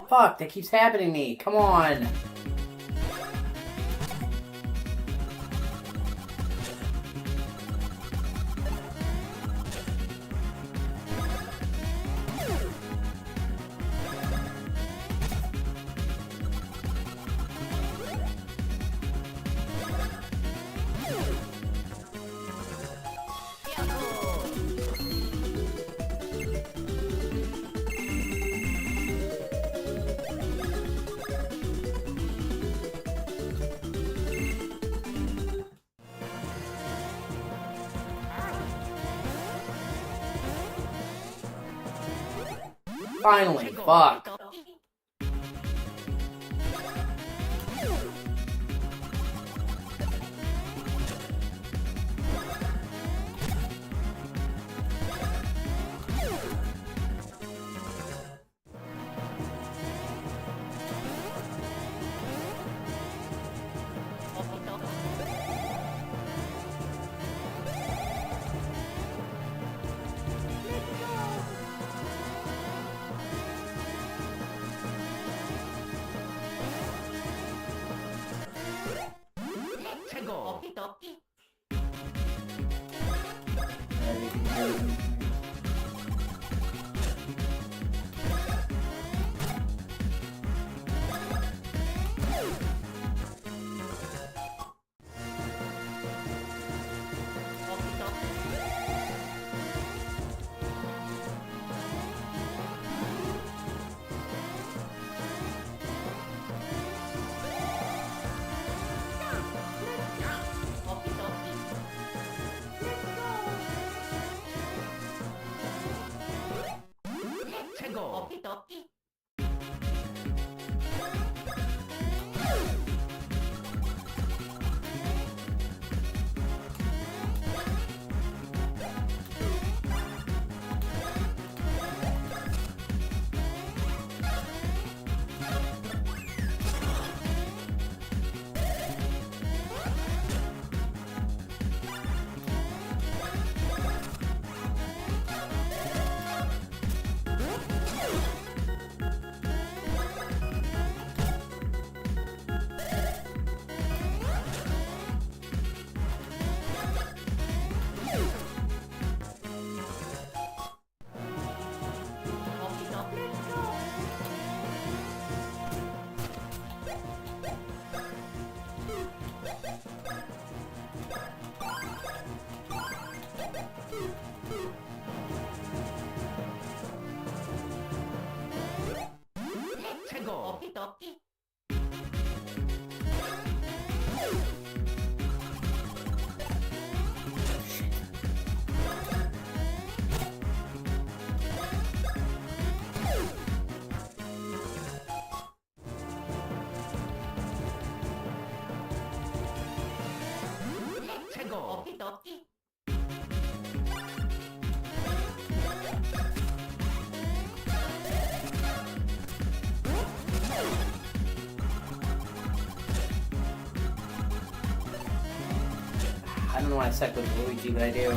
Fuck, that keeps happening to me. Come on. Finally, fuck. I don't know why I suck with Luigi, but I do.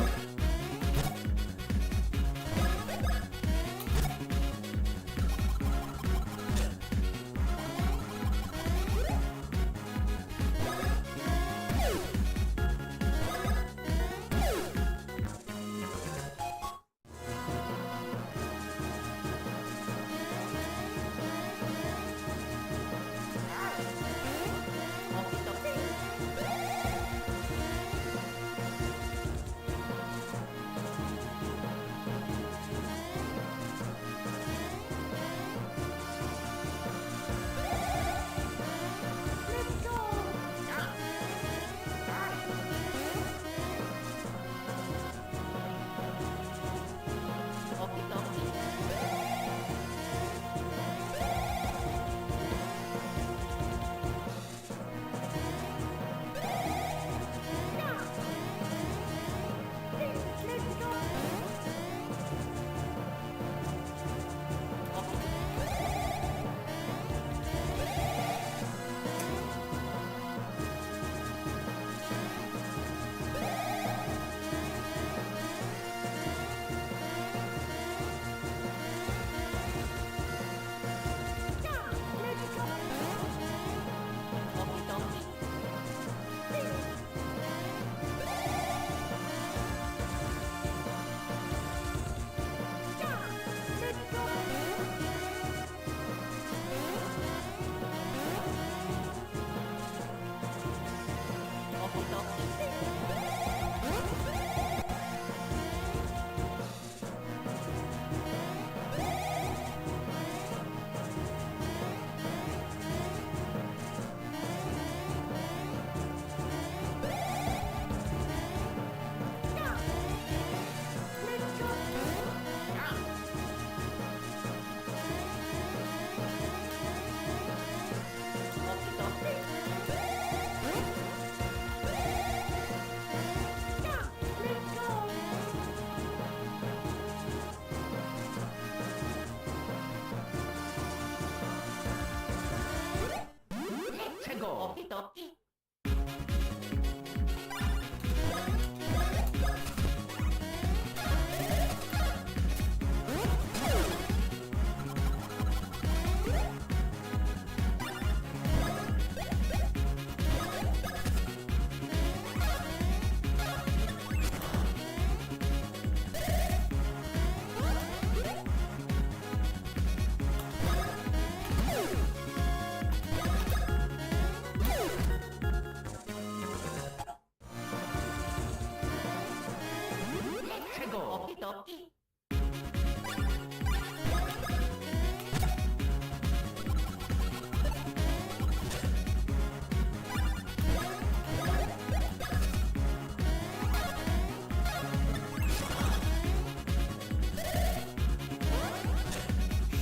최고. 최고.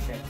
Shit.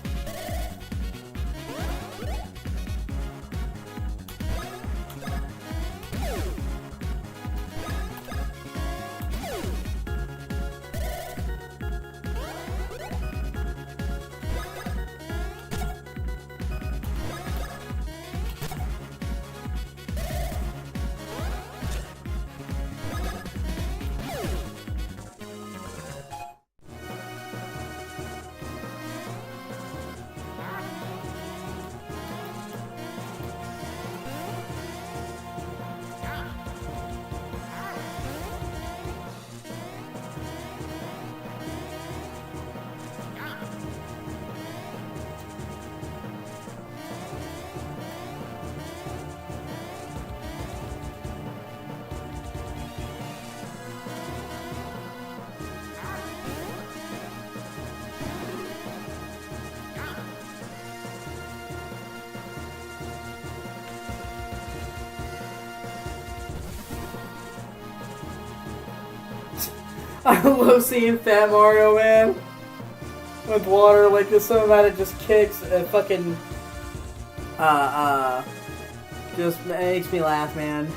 I love seeing Fat Mario, man. With water, like this, something about it just kicks, fucking, just makes me laugh, man.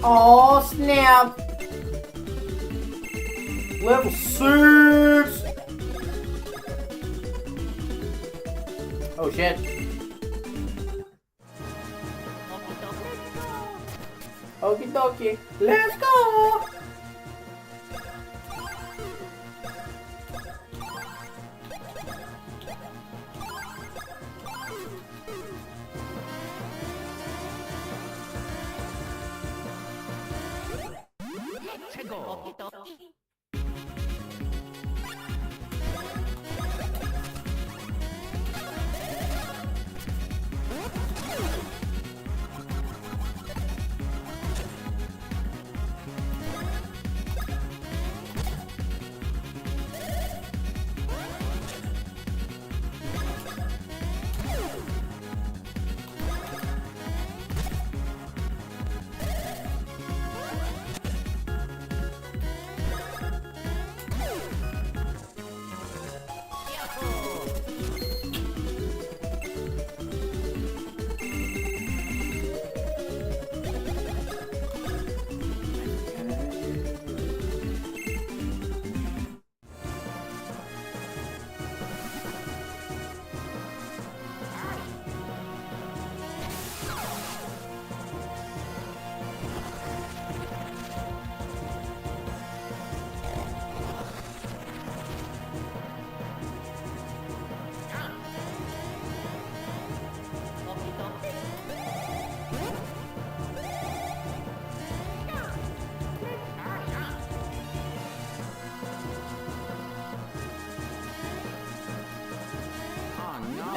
Oh snap! Level 6! Oh shit. Okie dokie. Let's go!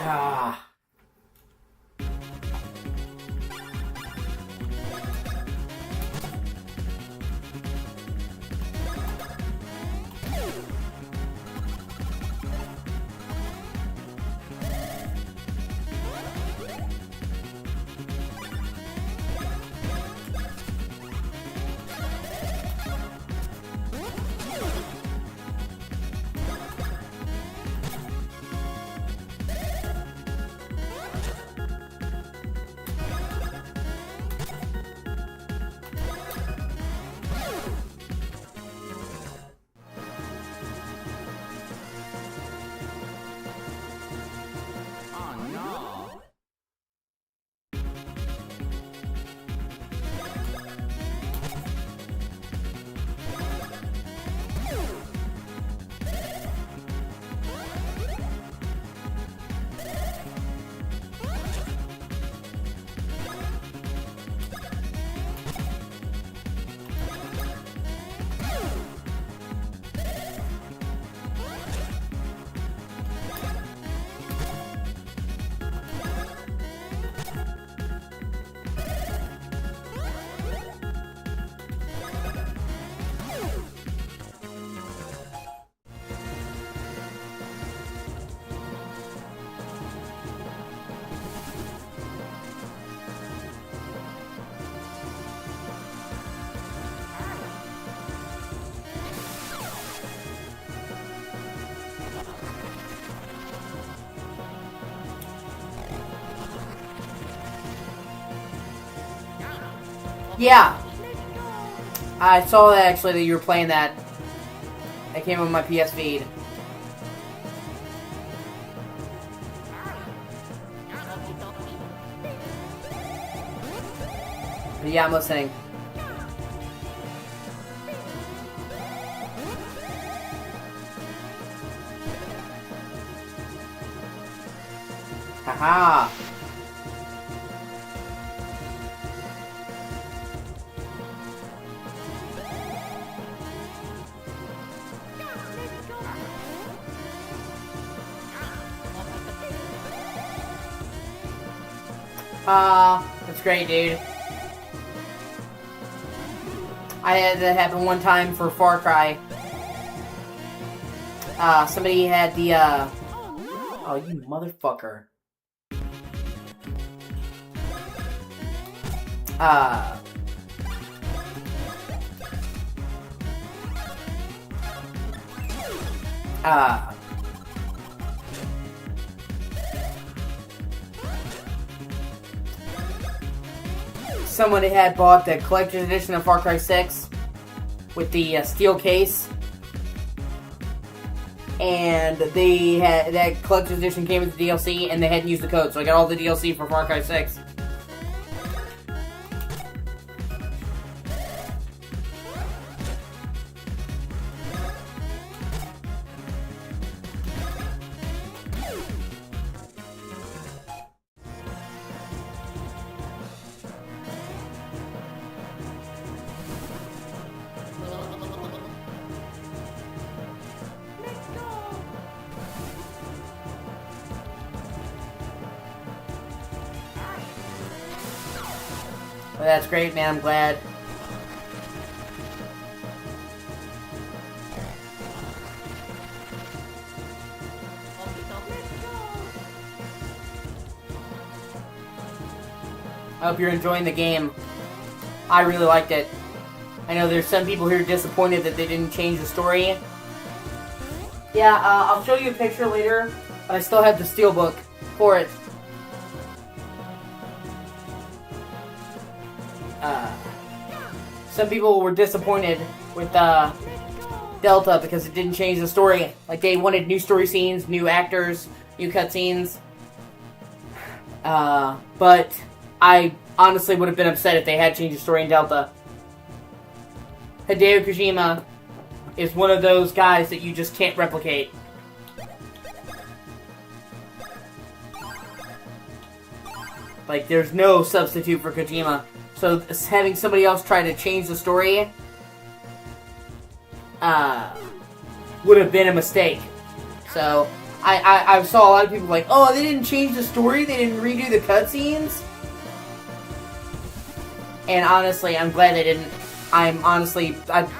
Ah. Yeah. I saw that actually that you were playing that. That came on my PS feed. But yeah, I'm listening. Haha. That's great, dude. I had that happen one time for Far Cry. Somebody had the, oh, you motherfucker. someone had bought the collector's edition of Far Cry 6 with the steel case. And they had that collector's edition came with the DLC, and they hadn't used the code, so I got all the DLC for Far Cry 6. Well, that's great, man. I'm glad. I hope you're enjoying the game. I really liked it. I know there's some people here disappointed that they didn't change the story. Yeah, I'll show you a picture later, but I still have the steelbook for it. Some people were disappointed with Delta because it didn't change the story. Like, they wanted new story scenes, new actors, new cutscenes. But I honestly would have been upset if they had changed the story in Delta. Hideo Kojima is one of those guys that you just can't replicate. Like, there's no substitute for Kojima. So having somebody else try to change the story would have been a mistake. So I saw a lot of people like, oh, they didn't change the story, they didn't redo the cutscenes. And honestly, I'm glad they didn't. I'm honestly,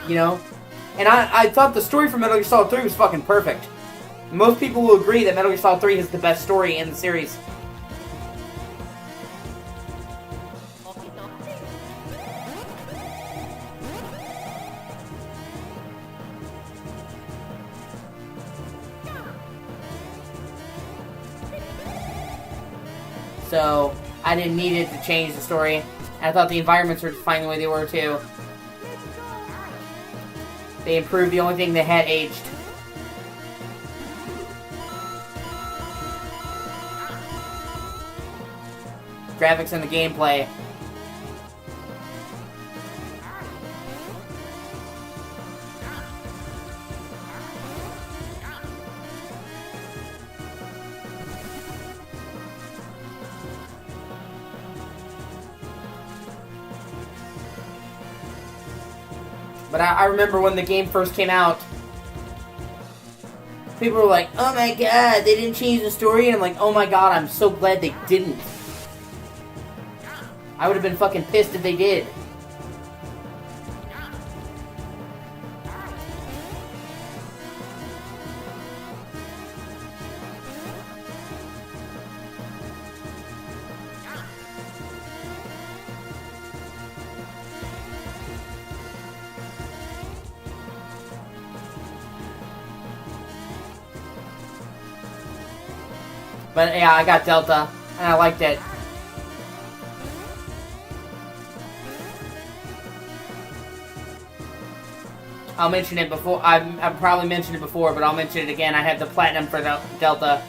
you know, and I thought the story for Metal Gear Solid 3 was fucking perfect. Most people will agree that Metal Gear Solid 3 is the best story in the series. So, I didn't need it to change the story. I thought the environments were fine the way they were, too. They improved the only thing that had aged. Graphics and the gameplay. But I remember when the game first came out, people were like, oh my god, they didn't change the story, and I'm like, oh my god, I'm so glad they didn't. I would have been fucking pissed if they did. But yeah, I got Delta, and I liked it. I'll mention it before. I've probably mentioned it before, but I'll mention it again. I have the Platinum for Delta.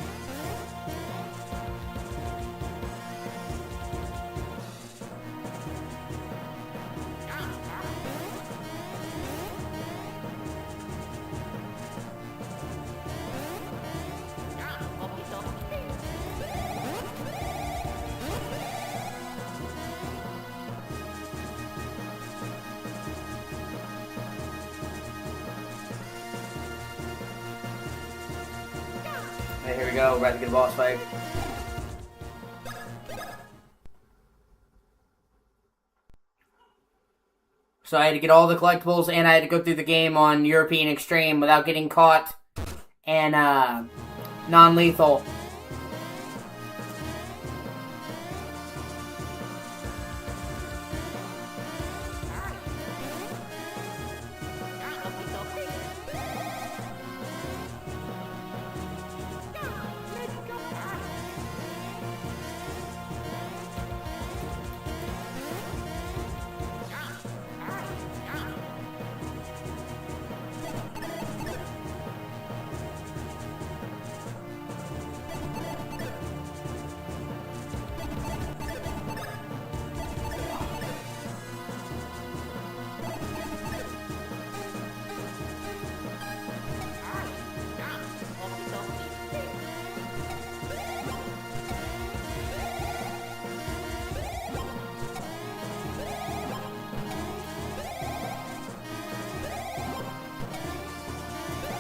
Okay, here we go. We're about to get a boss fight. So I had to get all the collectibles, and I had to go through the game on European Extreme without getting caught, and non-lethal.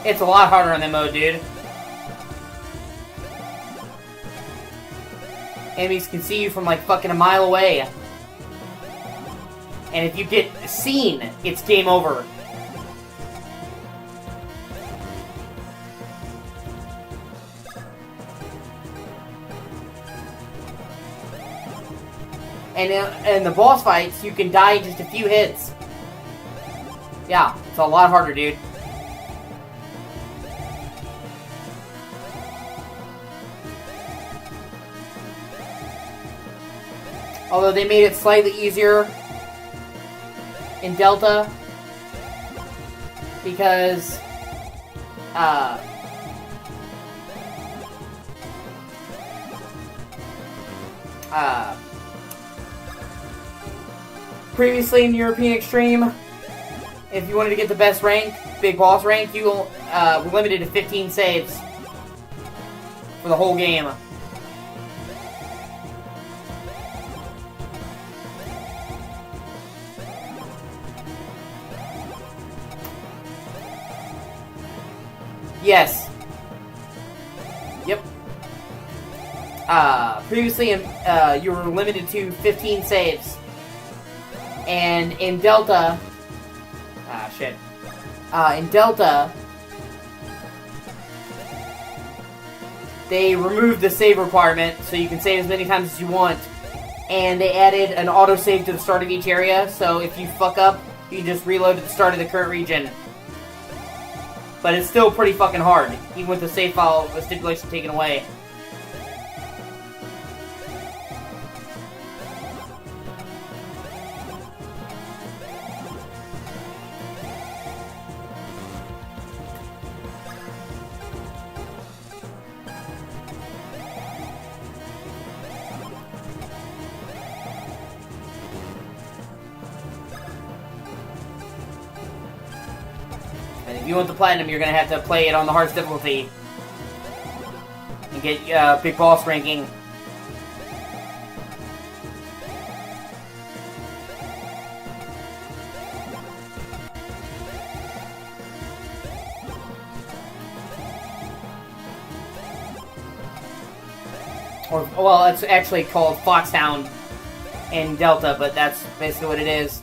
It's a lot harder on that mode, dude. Enemies can see you from like fucking a mile away. And if you get seen, it's game over. And in the boss fights, you can die in just a few hits. Yeah, it's a lot harder, dude. Although they made it slightly easier in Delta. Because, previously in European Extreme, if you wanted to get the best rank, big boss rank, you were limited to 15 saves for the whole game. Yes. Yep. Previously, you were limited to 15 saves. And in Delta... shit. In Delta... they removed the save requirement, so you can save as many times as you want. And they added an autosave to the start of each area, so if you fuck up, you can just reload at the start of the current region. But it's still pretty fucking hard, even with the save file stipulation taken away. And if you want the platinum, you're gonna have to play it on the hardest difficulty and get big boss ranking. Or, well, it's actually called Foxhound in Delta, but that's basically what it is.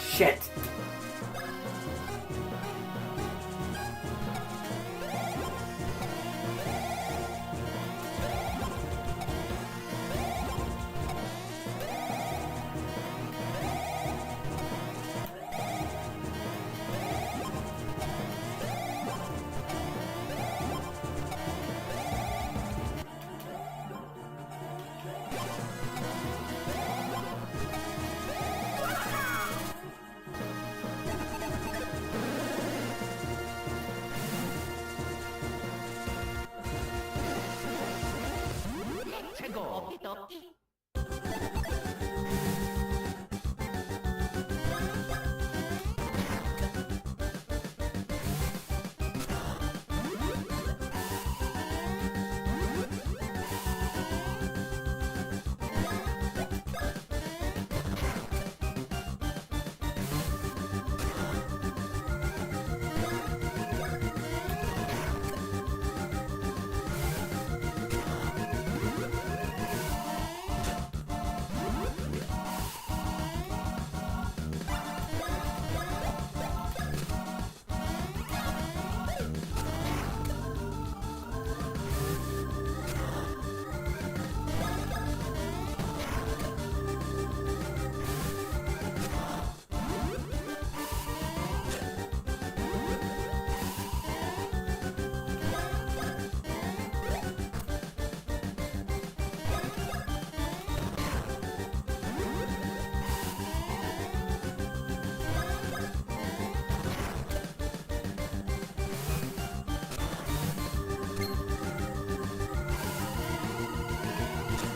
Shit.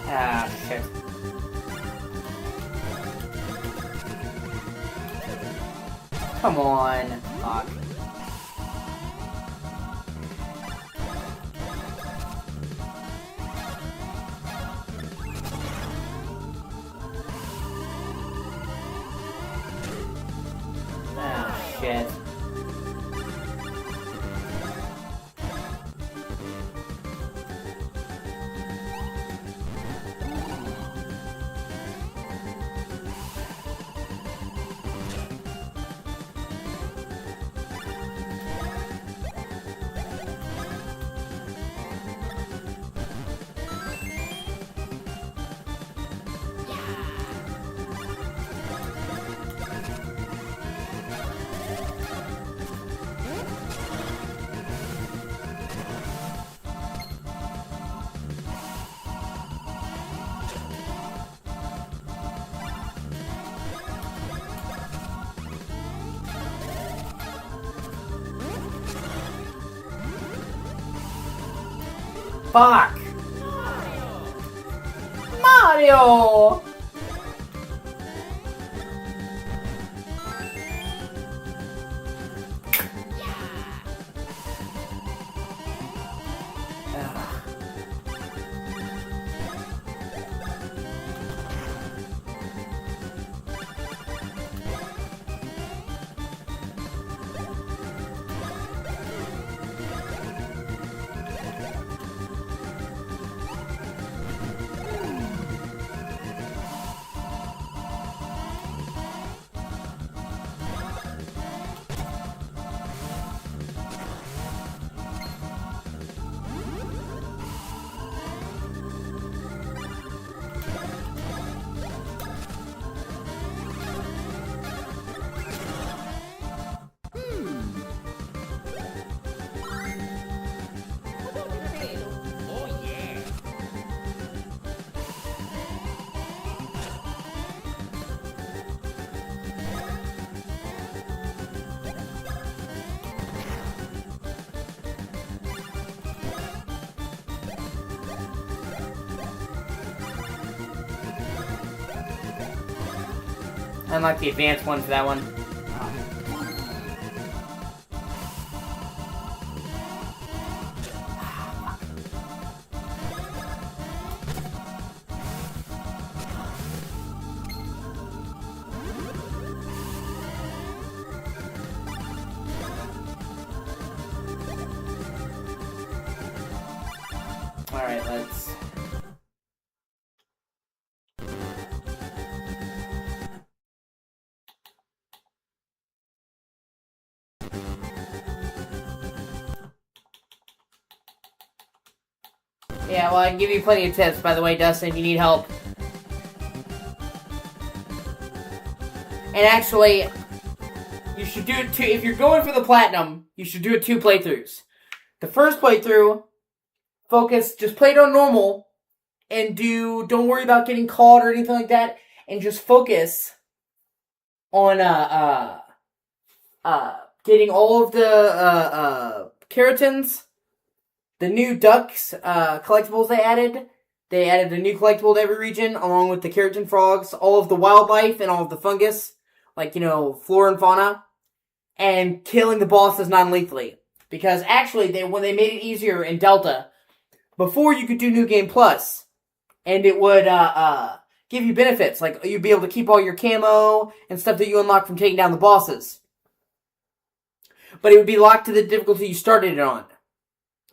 Ah, shit. Come on. Fuck. Ah, shit. Fuck! Mario! Oh yeah. I unlocked the advanced one for that one. Alright, let's... Yeah, well, I can give you plenty of tips, by the way, Dustin, if you need help. And actually, you should do it if you're going for the platinum, you should do it 2 playthroughs. The first playthrough, just play it on normal, and don't worry about getting caught or anything like that, and just focus on, getting all of the, keratins, the new ducks, collectibles they added. They added a new collectible to every region, along with the keratin frogs, all of the wildlife, and all of the fungus, like, flora and fauna, and killing the bosses non-lethally. Because actually, when they made it easier in Delta, before you could do New Game Plus, and it would, give you benefits, like you'd be able to keep all your camo and stuff that you unlock from taking down the bosses. But it would be locked to the difficulty you started it on.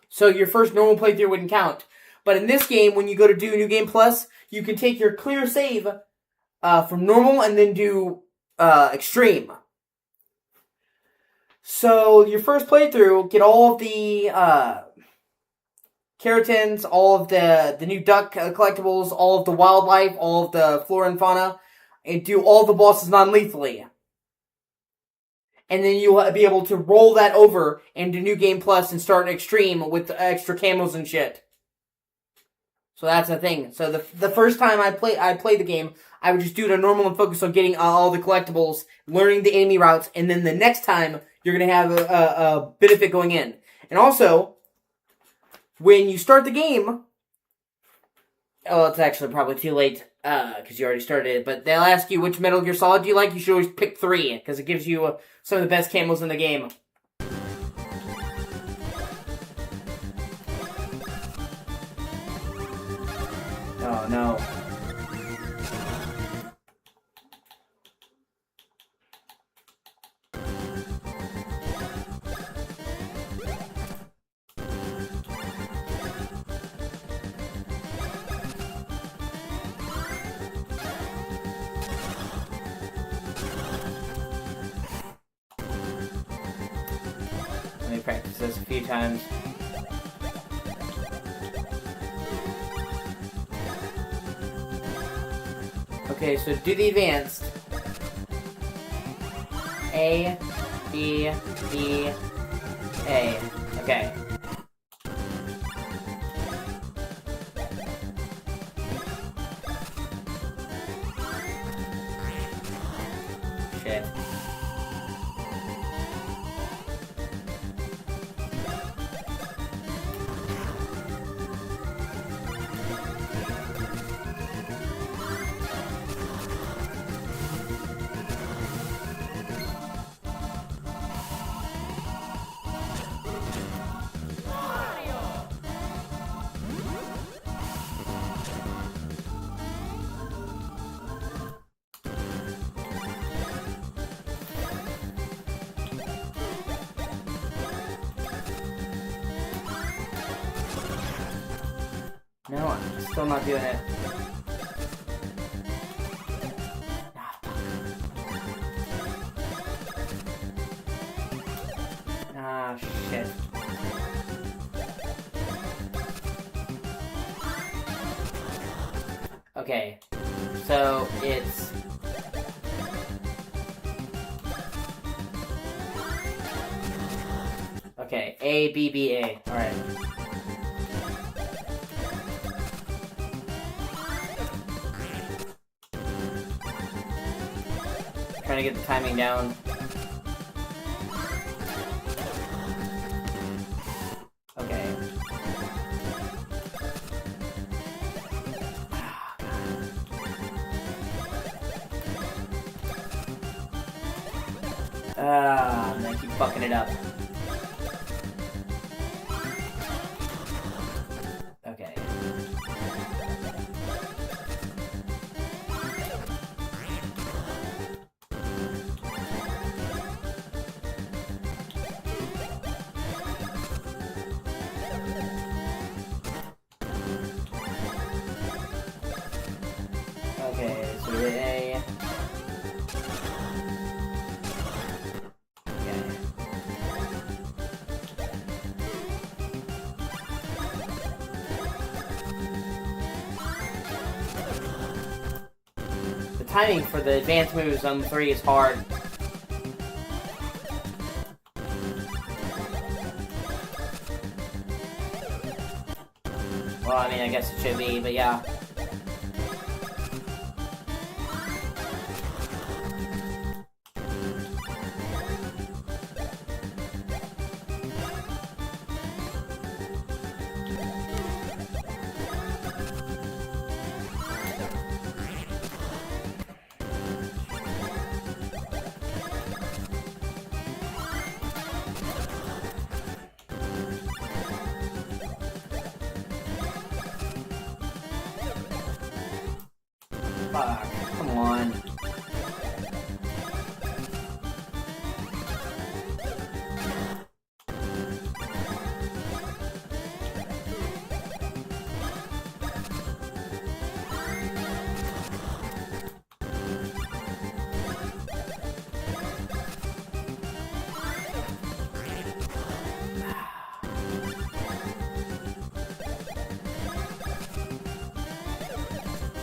So your first normal playthrough wouldn't count. But in this game, when you go to do New Game Plus, you can take your clear save from normal and then do extreme. So your first playthrough, get all of the keratins, all of the new duck collectibles, all of the wildlife, all of the flora and fauna, and do all the bosses non-lethally. And then you'll be able to roll that over into New Game Plus and start an extreme with extra camos and shit. So that's the thing. So the first time I played the game, I would just do it on normal and focus on getting all the collectibles, learning the enemy routes, and then the next time you're going to have a benefit going in. And also, when you start the game, oh, it's actually probably too late, because you already started it, but they'll ask you which Metal Gear Solid you like. You should always pick 3, because it gives you some of the best camos in the game. Oh, no. Let me practice this a few times. Okay, so do the advanced. A, B, B, A. Okay. Shit. Still not doing it. Ah, shit. Okay, so it's... Okay, A, B, B, A. Alright. Trying to get the timing down. Okay. I keep fucking it up. Okay. Okay, so we hit A. The timing for the advanced moves on 3 is hard. Well, I mean, I guess it should be, but yeah. Fuck, come on.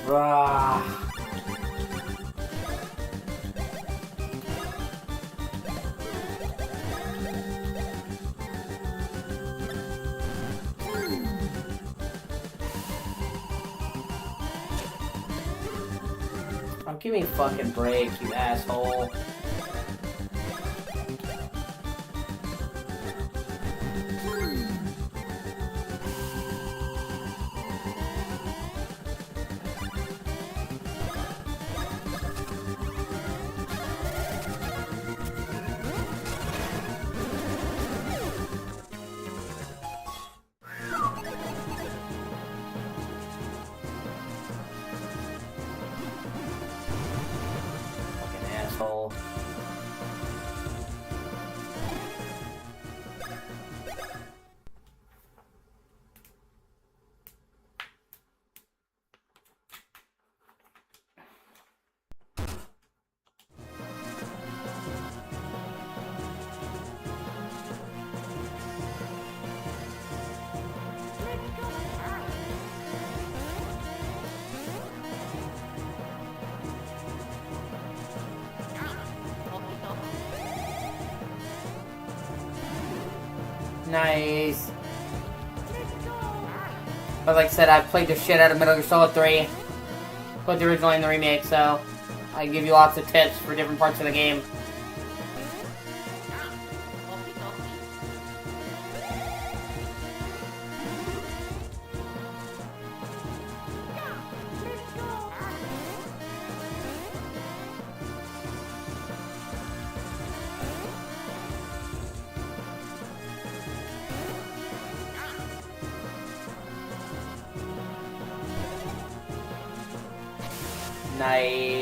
Rah. Oh, give me a fucking break, you asshole. Asshole. Nice. But like I said, I've played the shit out of Metal Gear Solid 3. Both the original and the remake, so I can give you lots of tips for different parts of the game. Nice.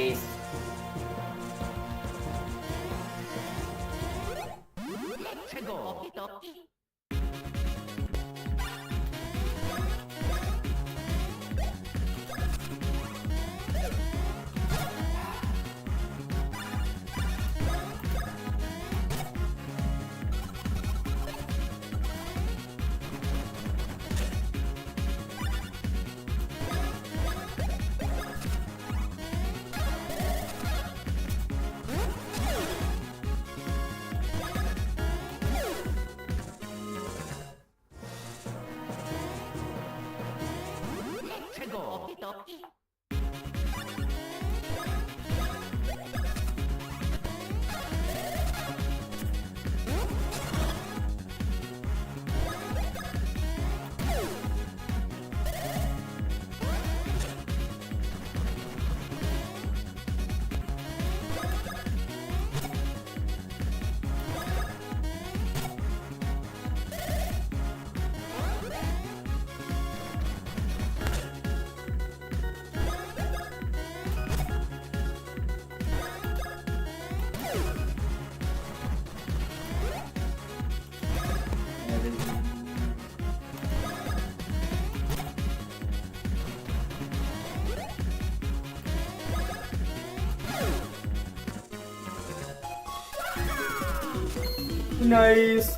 Nice.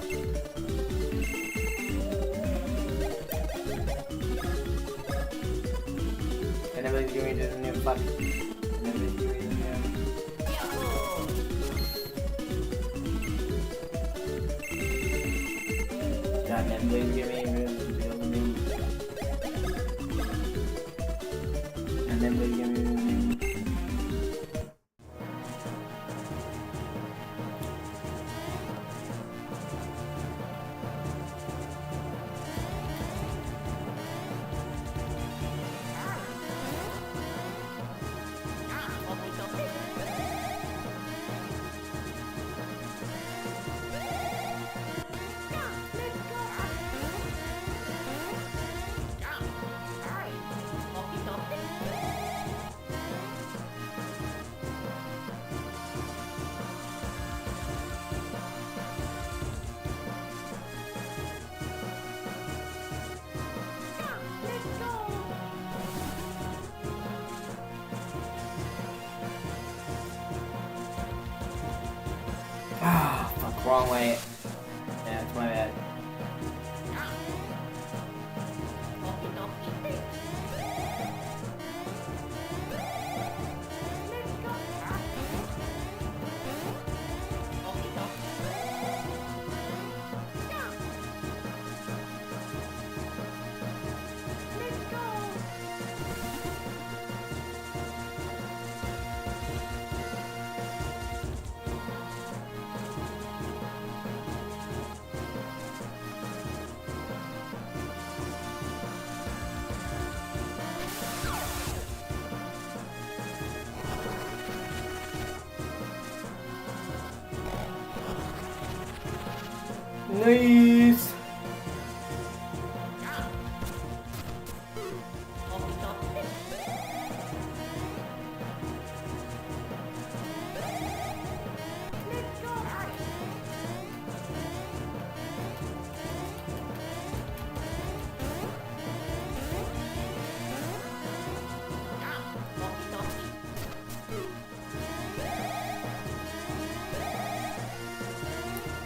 And everybody's going to the new fuck. And everybody's going to the new. God, and everybody's giving me the new. And everybody's giving me the new. Ah, fuck, wrong way. Yeah, it's my bad. Nice.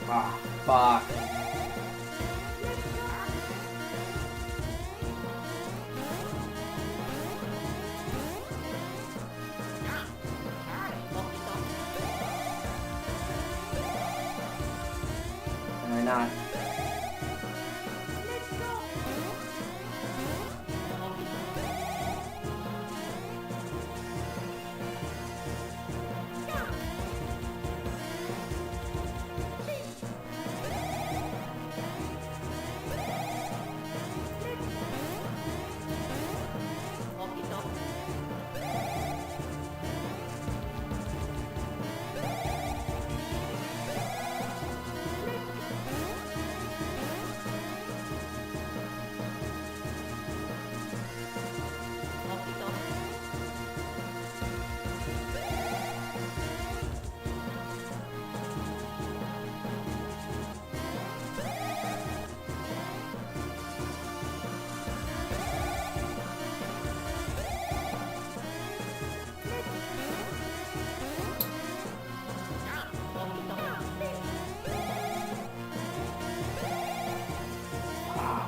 Ah, fuck. Am I not?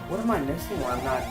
What am I missing where I'm not?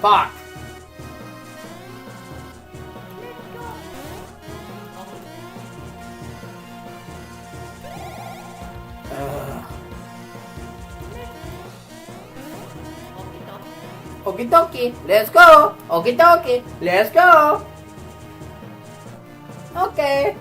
Fuck. Okie dokie, let's go. Okie dokie, let's go. Okay.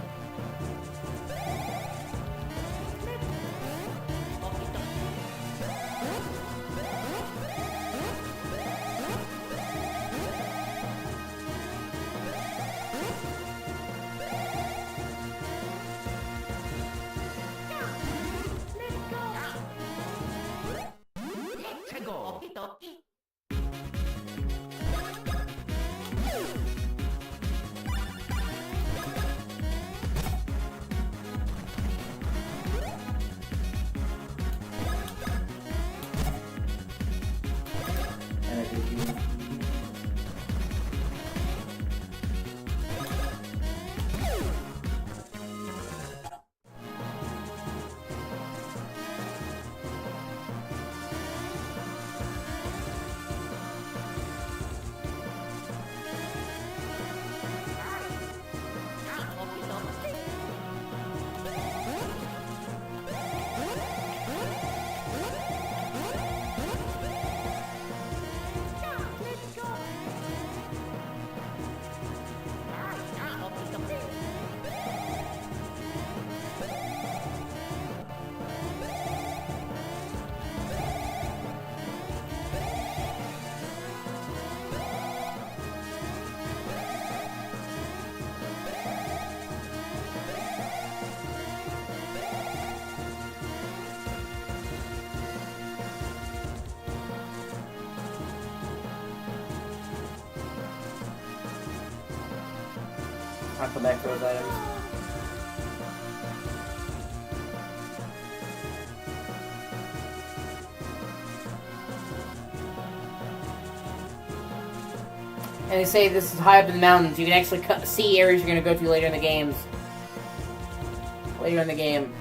I'll come back for those items. And they say this is high up in the mountains. You can actually see areas you're going to go to later in the games. Later in the game.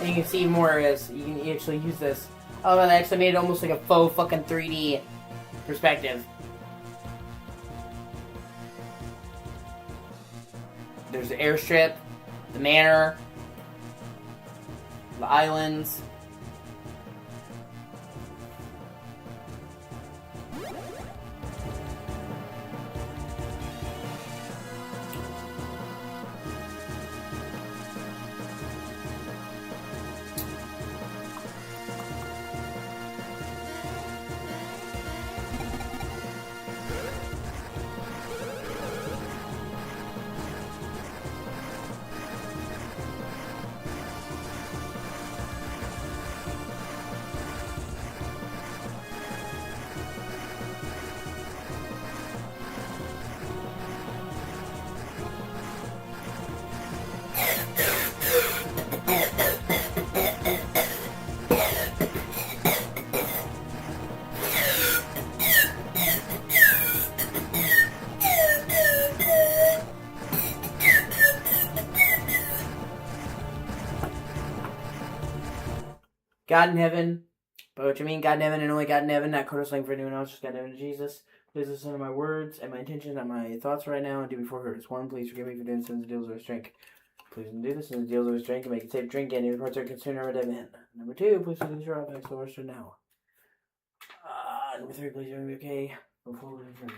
And you can see more as you can actually use this. Oh, they actually made it almost like a faux fucking 3D perspective. There's the airstrip, the manor, the islands. God in heaven. By which I mean God in heaven and only God in heaven, not code slang for anyone else, just God in heaven and Jesus. Please listen to my words and my intentions and my thoughts right now and do before hurt. One, please forgive me for doing sins and deals with drink. Please don't do this and deals with drink and make it safe drink and any reports are concerned or dead man. Number 2, please please your back to the worst now. Number 3, please be okay before we return.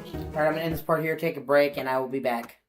Alright, I'm gonna end this part here, take a break, and I will be back.